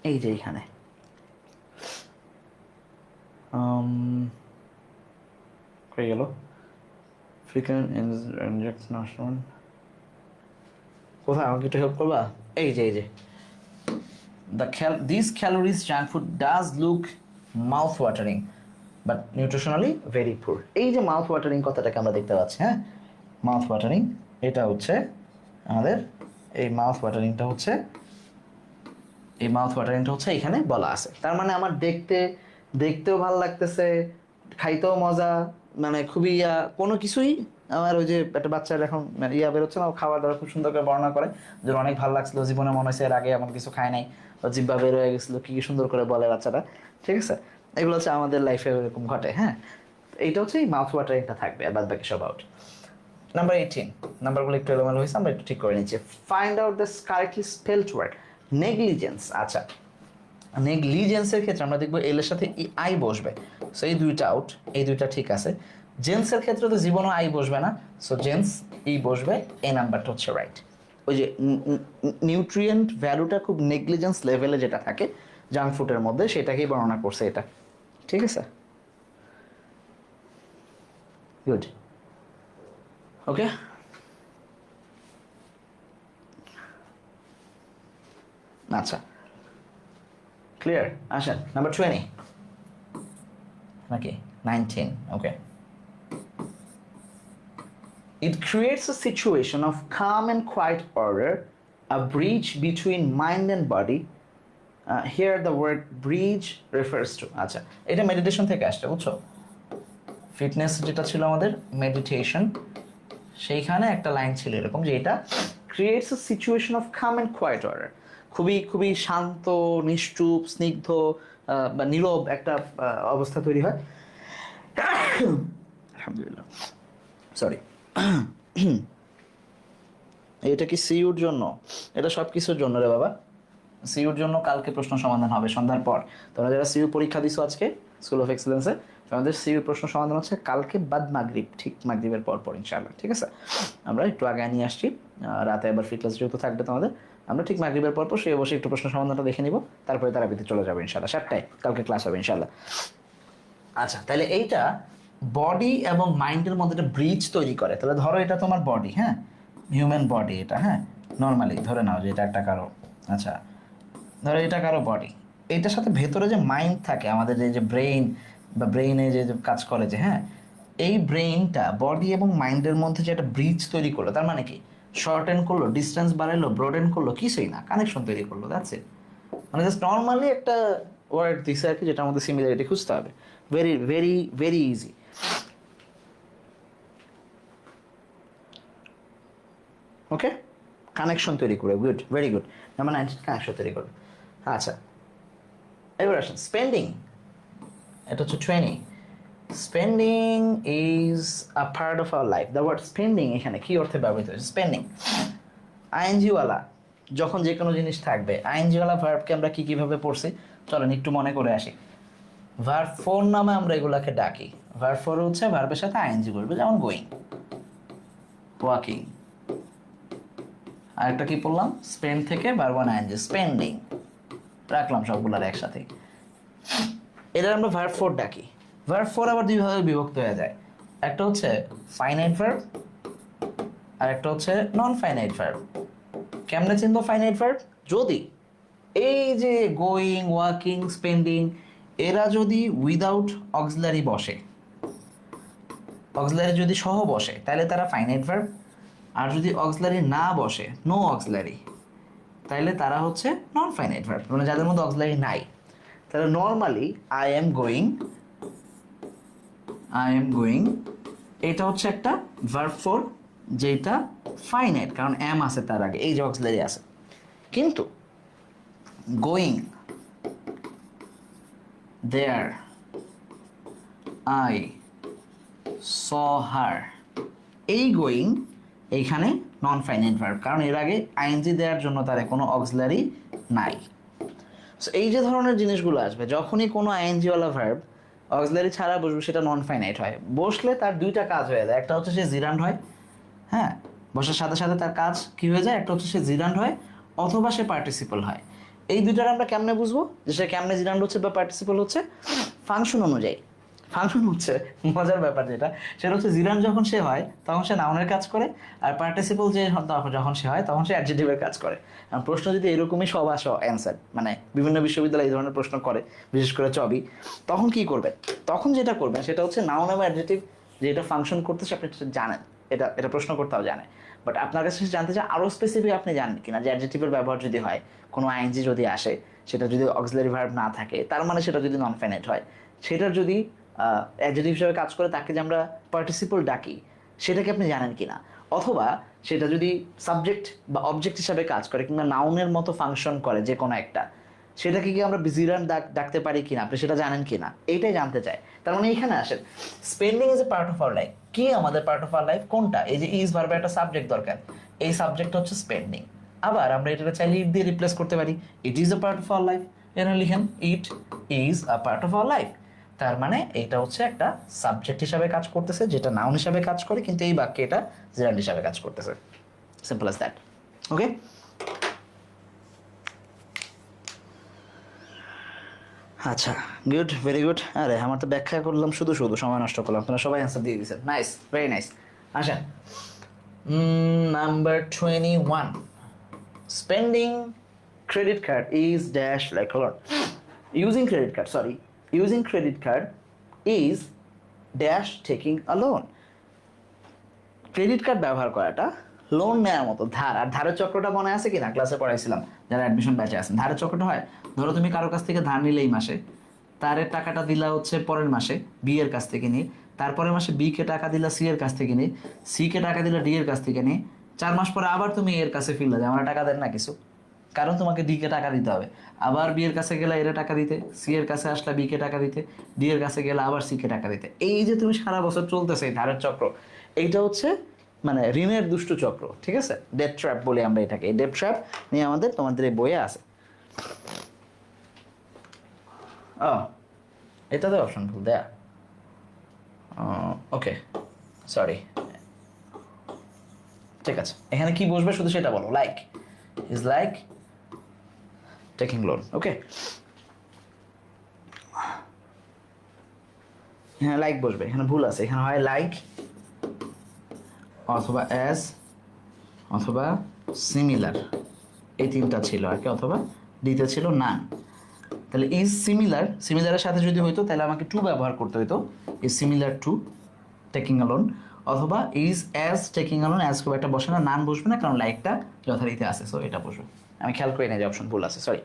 এই যে এইখানে হয়ে গেল ফ্রিকুয়েন্ট ইনজেকশন আসন, কোথায় আমাকে একটু হেল্প করবা? এই যে these calories junk food does look mouth watering but nutritionally very poor. এই যে মাউথ ওয়াটারিং কথাটাকে আমরা দেখতে পাচ্ছি, হ্যাঁ, মাউথ ওয়াটারিং, এটা হচ্ছে আমাদের এই মাউথ ওয়াটারিংটা হচ্ছে, এই মাউথ ওয়াটারিংটা হচ্ছে এখানে বলা আছে। তার মানে আমার দেখতেও ভালো লাগতেছে, খাইতেও মজা, মানে খুবই কোনো কিছুই আমার ওই যে একটা বাচ্চার এখন বেরোচ্ছে না, খাবার দাবার খুব সুন্দর করে বর্ণনা করে যে অনেক ভালো লাগছিল, জীবনে মনে হয়েছে এর আগে এমন কিছু খায় নাই, জিব্বা বের হয়ে গেছিলো, কি কি সুন্দর করে বলে বাচ্চাটা, ঠিক আছে? এগুলো হচ্ছে আমাদের লাইফে এরকম ঘটে, হ্যাঁ। এইটা হচ্ছে এই মাউথ ওয়াটারিংটা থাকবে, আর বাদ বাকি সব আউট। নাম্বার 18, নাম্বারগুলো একটু এলোমেলো হয়েছে, আমরা একটু ঠিক করে নিচ্ছি। Find out the correctly spelled word negligence. আচ্ছা, নেগলিজেন্সের ক্ষেত্রে আমরা দেখবো এল এর সাথে আই বসবে, সো এই দুইটা আউট, এই দুইটা ঠিক আছে। জেন্সের ক্ষেত্রে তো জীবনও আই বসবে না, সো জেন্স ই বসবে, এই নাম্বারটা হচ্ছে রাইট। ওই যে নিউট্রিয়েন্ট ভ্যালুটা খুব নেগলিজেন্স লেভেলে যেটা থাকে জাঙ্ক ফুডের মধ্যে, সেটাকেই বর্ণনা করছে এটা। ঠিক আছে, গুড, ওকে। আচ্ছা, ক্লিয়ার। আসেন নাম্বার 20 নাকি 19, ওকে। It creates a situation of calm and quiet order, a bridge between mind and body. Here the word bridge refers to, আচ্ছা এটা মেডিটেশন থেকে আসছে, বুঝছো? ফিটনেস যেটা ছিল আমাদের মেডিটেশন, সেইখানে একটা লাইন ছিল এরকম যে এটা creates a situation of calm and quiet order, খুবই খুবই শান্ত, নিশ্চুপ, স্নিগ্ধ বা নীরব একটা অবস্থা তৈরি হয়। আলহামদুলিল্লাহ, সরি। এটা কি সিইউর জন্য? এটা সব কিছুর জন্য রে বাবা। সিইউর জন্য কালকে প্রশ্ন সমাধান হবে সন্ধ্যার পর। তোমরা যারা সিইউ পরীক্ষা দিছো আজকে স্কুল অফ এক্সেলেন্সে, আমাদের সিইউ প্রশ্ন সমাধান হচ্ছে কালকে বাদ মাগরিব, ঠিক মাগরিবের পর ইনশাআল্লাহ, ঠিক আছে? আমরা একটু আগে নিয়ে আসছি, রাতে আবার ফিটনেস যেহেতু থাকবে তোমাদের, আমরা ঠিক মাগরিবের পর শুয়ে বসে একটু প্রশ্ন সমাধানটা দেখে নিব, তারপরে তারাবিতে চলে যাবে ইনশাআল্লাহ। 7টায় কালকে ক্লাস হবে ইনশাআল্লাহ। আচ্ছা, তাহলে এইটা বডি এবং মাইন্ডের মধ্যে একটা ব্রিজ তৈরি করে। তাহলে ধরো এটা তোমার বডি, হ্যাঁ, হিউম্যান বডি এটা, হ্যাঁ, নর্মালি ধরে নাও যে এটা একটা কারো, আচ্ছা ধরো এটা কারো বডি, এইটার সাথে ভেতরে যে মাইন্ড থাকে আমাদের, যে ব্রেইন বা ব্রেইনে যে কাজ করে, যে হ্যাঁ, এই ব্রেইনটা বডি এবং মাইন্ডের মধ্যে যে একটা ব্রিজ তৈরি করলো, তার মানে কি শর্টেন করলো, ডিস্টেন্স বাড়াইলো, ব্রডেন করলো, কিছুই না, কানেকশন তৈরি করলো, দ্যাটস ইট। মানে জাস্ট নর্মালি একটা ওয়ার্ড দিছে আর কি, যেটার মধ্যে সিমিলারিটি খুঁজতে হবে। Very very very easy. Okay, connection তৈরি করে, good, very good. Number 19 connection তৈরি করবে। আচ্ছা, এবার আসেন স্পেন্ডিং, এটা হচ্ছে 20। Spending is a part of our life. The word spending এখানে কি অর্থে ব্যবহৃত হয়েছে? স্পেন্ডিং আইএনজিওয়ালা যখন যে কোনো জিনিস থাকবে, আইএনজিওয়ালা ভার্বকে আমরা কি কিভাবে পড়ছি চলেন একটু মনে করে আসি। ভার্ব ফোর নামে আমরা এগুলাকে ডাকি। ভার্ব ফোর হচ্ছে ভার্বের সাথে আইএনজি করবে, যেমন গোয়িং, ওয়াকিং। আরেকটা কি পড়লাম? স্পেন্ড থেকে ভার্ব ওয়ান আইএনজি, স্পেন্ডিং, রাখলাম সবগুলার একসাথে। এটা আমরা ভার্ব ফোর ডাকি। ভার্ব ফোর আবার দুই ভাবে বিভক্ত হয়ে যায়, একটা হচ্ছে ফাইনাইট ভার্ব আর একটা হচ্ছে নন ফাইনাইট ভার্ব। কেমনে চিনবো ফাইনাইট ভার্ব? যদি এই যে গোয়িং, ওয়াকিং, স্পেন্ডিং, এরা যদি উইদাউট অক্সিলারি বসে, অক্সিলারি যদি সহ বসে, তাহলে তারা ফাইনাইট ভার্ব। আর যদি অক্সিলারি না বসে, নো অক্সিলারি, তাহলে তারা হচ্ছে নন ফাইনাইট ভার্ব, মানে যাদের মধ্যে অক্সিলারি নাই। তাহলে normally I am going, I am going, এটা হচ্ছে একটা ভার্ব ফোর, যেটা ফাইনাইট, কারণ এম আছে তার আগে, এই যে অক্সিলারি আছে। কিন্তু going, there I saw her, এই গোয়িং এইখানে নন ফাইনাইট ভার্ব, কারণ এর আগে আইএনজি দেওয়ার জন্য তার কোনো অক্সিলারি নাই। সো এই যে ধরনের জিনিসগুলো আসবে, যখনই কোনো আইএনজিওয়ালা ভার্ব অক্সিলারি ছাড়া বসবে, সেটা নন ফাইনাইট হয়। বসলে তার দুইটা কাজ হয়ে যায়, একটা হচ্ছে সে জিরান্ড হয়, হ্যাঁ, বসার সাথে সাথে তার কাজ কি হয়ে যায়, একটা হচ্ছে সে জিরান্ড হয় অথবা সে পার্টিসিপল হয়। এই দুইটার আমরা কেমনে বুঝবো যে সে কেমনে জিরান্ড হচ্ছে বা পার্টিসিপল হচ্ছে? ফাংশন অনুযায়ী। ফাংশন হচ্ছে মজার ব্যাপার, যেটা সেটা হচ্ছে জিরান্ড যখন সে হয় তখন সে নাউনের কাজ করে, আর পার্টিসিপল যে যখন সে হয় তখন সে অ্যাডজেক্টিভের কাজ করে। প্রশ্ন যদি এরকমই সব আসো অ্যান্সার, মানে বিভিন্ন বিশ্ববিদ্যালয়ে এই ধরনের প্রশ্ন করে, বিশেষ করে চবি, তখন কি করবে? তখন যেটা করবেন সেটা হচ্ছে নাউন এবং অ্যাডজেক্টিভ যেটা ফাংশন করতেছে আপনি জানেন, এটা এটা প্রশ্ন করতেও জানে, বাট আপনার কাছে জানতে চাই আরও স্পেসিফিক আপনি জানেন কিনা যে অ্যাডজেক্টিভের ব্যবহার যদি হয়, কোনো আইএনজি যদি আসে, সেটা যদি অক্সিলারি ভার্ব না থাকে, তার মানে সেটা যদি নন ফাইনাইট হয়, সেটার যদি অ্যাডজেক্টিভ হিসেবে কাজ করে, তাকে যে আমরা পার্টিসিপল ডাকি, সেটাকে আপনি জানেন কিনা, অথবা সেটা যদি সাবজেক্ট বা অবজেক্ট হিসাবে কাজ করে কিংবা নাউনের মতো ফাংশন করে যে কোনো একটা, সেটাকে কি আমরা জিরান্ড ডাকতে পারি কিনা, আপনি সেটা জানেন কিনা, এইটাই জানতে চাই। তার মানে এখানে আসেন spending is a part of our life. কি আমাদের পার্ট অফ আওয়ার লাইফ? কোনটা? এই যে ইজ ভার্বে একটা সাবজেক্ট দরকার, এই সাবজেক্ট হচ্ছে স্পেন্ডিং। আবার আমরা এটাকে চাইলে ইট দিয়ে রিপ্লেস করতে পারি, ইট is a part of our life. এখানে লিখেন ইট is a part of our life. তার মানে এটা হচ্ছে একটা সাবজেক্ট হিসাবে কাজ করতেছে, যেটা নাউন হিসাবে কাজ করে, কিন্তু এই বাক্যে এটা জিরান্ড হিসাবে কাজ করতেছে। Simple as that. ওকে, আচ্ছা, গুড, ভেরি গুড। আরে আমার তো ব্যাখ্যা করলাম, শুধু শুধু সময় নষ্ট করলাম, তোমরা সবাই অ্যান্সার দিয়ে দিয়েছেন। Nice, very nice. আসেন, number 21, spending credit card is dash like a lot. Using credit card, sorry, using credit card is dash taking a loan. Credit card ব্যবহার করাটা লোন নেওয়ার মতো ধার। আর ধারের চক্রটা মনে আছে কিনা, ক্লাসে পড়াইছিলাম যারা অ্যাডমিশন ব্যাচে আছেন। ধারের চক্রটা হয়, ধরো তুমি কারোর কাছ থেকে ধার নিলে এই মাসে, তারের টাকাটা দিলা হচ্ছে পরের মাসে বি এর কাছ থেকে নিয়ে, তারপরের মাসে বি কে টাকা দিলা সি এর কাছ থেকে নিয়ে, সি কে টাকা দিলা ডি এর কাছ থেকে নিয়ে, 4 মাস পরে আবার তুমি এর কাছে ফিরলা যে আমার টাকা দেন না কিছু, কারণ তোমাকে ডি কে টাকা দিতে হবে। আবার বি এর কাছে গেলে এর টাকা দিতে, সি এর কাছে আসলে বি কে টাকা দিতে, ডি এর কাছে গেলে আবার সি কে টাকা দিতে। এই যে তুমি সারা বছর চলতেছে এই ধারের চক্র, এইটা হচ্ছে মানে ঋণের দুষ্ট চক্র, ঠিক আছে? ডেট ট্র্যাপ বলি আমরা এটাকে। এই ডেট ট্র্যাপ নিয়ে তোমাদের এই বইয়ে আছে। ও, এটাতে অপশন ভুল দেয়া। Okay, sorry. ঠিক আছে, এখানে কি বসবে শুধু সেটা বলো। Like is like taking loan. Okay, হ্যাঁ লাইক বসবে, এখানে ভুল আছে। এখানে হয় লাইক অথবা অ্যাজ অথবা সিমিলার, এই তিনটা ছিল আর কি, অথবা ডিতে ছিল নান। তাহলে ইজ সিমিলার, সিমিলারের সাথে যদি হইতো তাহলে আমাকে টু ব্যবহার করতে হইতো, is similar to taking a loan, অথবা is as taking a loan. As খুব একটা বসে না, নান বসবে না, কারণ লাইকটা যথারীতি আছে, সো এটা বসবে। আমি খেয়াল করি না যে অপশন ভুল আছে, সরি।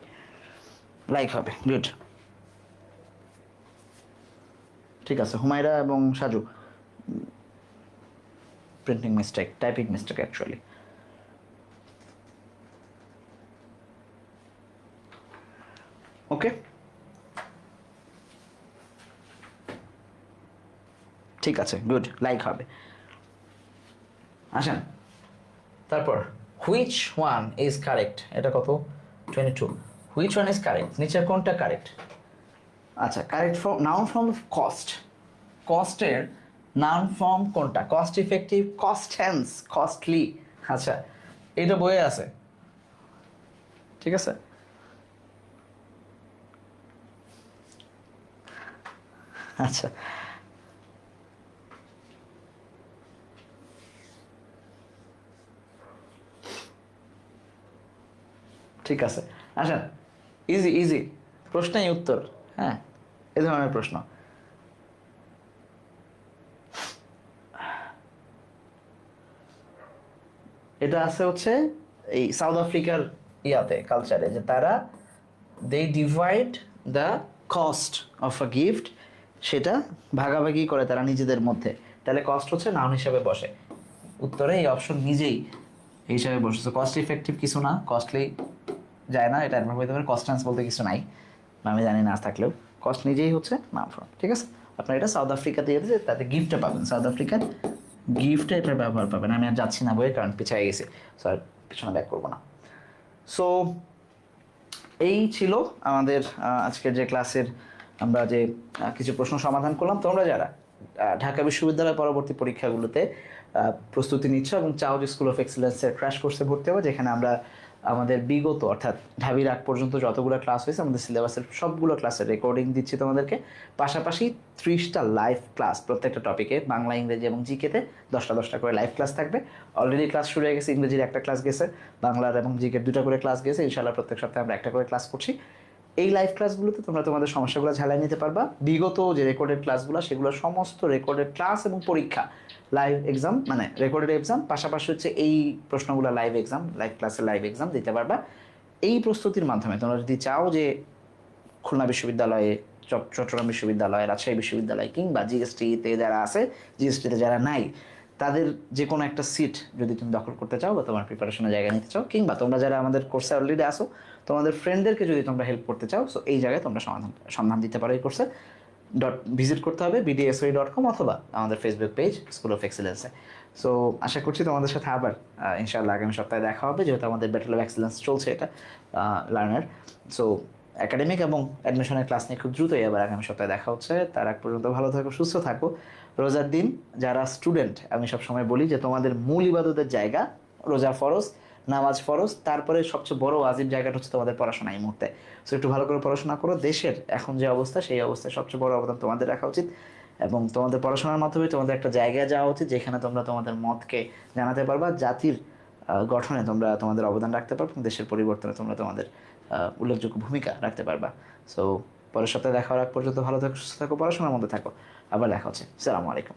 লাইক হবে, গুড। ঠিক আছে, হুমায়রা এবং Saju, printing mistake, typing mistake actually. Okay, ঠিক আছে, গুড, লাইক হবে। আসেন তারপর, হুইচ ওয়ান ইজ কারেক্ট, এটা কত 22, হুইচ ওয়ান ইজ কারেক্ট, নিচের কোনটা কারেক্ট? আচ্ছা, correct form noun form of cost, কস্টের নাউন ফর্ম কোনটা? Cost effective, cost hence, costly. আচ্ছা, এটা বইয়ে আছে, ঠিক আছে। আচ্ছা, ঠিক আছে। আসেন, ইজি ইজি, প্রশ্নেই উত্তর। হ্যাঁ, এ ধরনের প্রশ্ন। এটা আছে হচ্ছে এই সাউথ আফ্রিকার ইয়াতে, কালচারে, যে তারা they divide the cost of a gift, সেটা ভাগাভাগি করে তারা নিজেদের মধ্যে। তাহলে কস্ট হচ্ছে নাউন হিসাবে বসে। উত্তরে এই অপশন নিজেই এই হিসাবে বসেছে। কস্ট ইফেক্টিভ কিছু না, কস্টলি যায় না, এটা অ্যাডভার্ব হইতে পারে। কস্টেন্স বলতে কিছু নাই, আমি জানি না আজ থাকলেও। কস্ট নিজেই হচ্ছে নাউন ফর্ম, ঠিক আছে। আপনার এটা সাউথ আফ্রিকাতে গেছে, তাতে গিফটটা পাবেন, সাউথ আফ্রিকার গিফটে এটার ব্যবহার পাবেন। আমি আর যাচ্ছি না বইয়ে, কারণ পিছিয়ে গেছি, সো আর পিছনে ব্যাক করবো না। সো এই ছিল আমাদের আজকের যে ক্লাসের আমরা যে কিছু প্রশ্ন সমাধান করলাম। তোমরা যারা ঢাকা বিশ্ববিদ্যালয় পরবর্তী পরীক্ষাগুলোতে প্রস্তুতি নিচ্ছ এবং চাও যে স্কুল অফ এক্সেলেন্সের ক্র্যাশ কোর্সে ভর্তি হবে, যেখানে আমরা আমাদের বিগত অর্থাৎ ঢাবির আগ পর্যন্ত যতগুলো ক্লাস হয়েছে আমাদের সিলেবাসের সবগুলো ক্লাসের রেকর্ডিং দিচ্ছি তোমাদেরকে, পাশাপাশি 30টা লাইভ ক্লাস প্রত্যেকটা টপিকে, বাংলা, ইংরেজি এবং জিকেতে 10টা করে লাইভ ক্লাস থাকবে। অলরেডি ক্লাস শুরু হয়ে গেছে, ইংরেজির একটা ক্লাস গেছে, বাংলার এবং জিকের 2টা করে ক্লাস গেছে। ইনশাআল্লাহ প্রত্যেক সপ্তাহে আমরা একটা করে ক্লাস করছি। এই লাইভ ক্লাসগুলোতে তোমরা তোমাদের সমস্যাগুলো ঝালাই নিতে পারবা। বিগত যে রেকর্ডেড ক্লাসগুলো, সেগুলো সমস্ত রেকর্ডেড ক্লাস এবং পরীক্ষা, লাইভ এক্সাম মানে রেকর্ডেড এক্সাম, পাশাপাশি হচ্ছে এই প্রশ্নগুলো লাইভ এক্সাম, লাইভ ক্লাসের লাইভ এক্সাম দিতে পারবা। এই প্রস্তুতির মাধ্যমে তোমরা যদি চাও যে খুলনা বিশ্ববিদ্যালয়ে, চট্টগ্রাম বিশ্ববিদ্যালয়, রাজশাহী বিশ্ববিদ্যালয় কিংবা জিএসটিতে যারা আছে, জিএসটিতে যারা নাই, তাদের যে কোনো একটা সিট যদি তুমি দখল করতে চাও বা তোমার প্রিপারেশনের জায়গা নিতে চাও, কিংবা তোমরা যারা আমাদের কোর্সে অলরেডি আসো, তোমাদের ফ্রেন্ডদেরকে যদি তোমরা হেল্প করতে চাও, সো এই জায়গায় তোমরা সন্ধান দিতে পারো এই কোর্সে। ভিজিট করতে হবে bdsoi.com অথবা আমাদের ফেসবুক পেজ স্কুল অফ এক্সেলেন্সে। সো আশা করছি তোমাদের সাথে আবার ইনশাআল্লাহ আগামী সপ্তাহে দেখা হবে, যেহেতু আমাদের ব্যাটল অফ এক্সেলেন্স চলছে এটা লার্নার। সো একাডেমিক এবং অ্যাডমিশনের ক্লাস নিয়ে খুব দ্রুতই আবার আগামী সপ্তাহে দেখা হচ্ছে। তার আগ পর্যন্ত ভালো থাকো, সুস্থ থাকো। রোজার দিন যারা স্টুডেন্ট, আমি সবসময় বলি যে তোমাদের মূল ইবাদতের জায়গা রোজা ফরজ, নামাজ ফরজ, তারপরে সবচেয়ে বড় ওয়াজিব জায়গাটা হচ্ছে তোমাদের পড়াশোনা এই মুহূর্তে। সো একটু ভালো করে পড়াশোনা করো। দেশের এখন যে অবস্থা, সেই অবস্থায় সবচেয়ে বড় অবদান তোমাদের রাখা উচিত, এবং তোমাদের পড়াশোনার মাধ্যমে তোমাদের একটা জায়গায় যাওয়া উচিত যেখানে তোমরা তোমাদের মতকে জানাতে পারবা, জাতির গঠনে তোমরা তোমাদের অবদান রাখতে পারবে, এবং দেশের পরিবর্তনে তোমরা তোমাদের উল্লেখযোগ্য ভূমিকা রাখতে পারবা। সো পরের সপ্তাহে দেখা হওয়ার আগ পর্যন্ত ভালো থাকো, সুস্থ থাকো, পড়াশোনার মধ্যে থাকো। আবার দেখা হচ্ছে। আসসালামু আলাইকুম।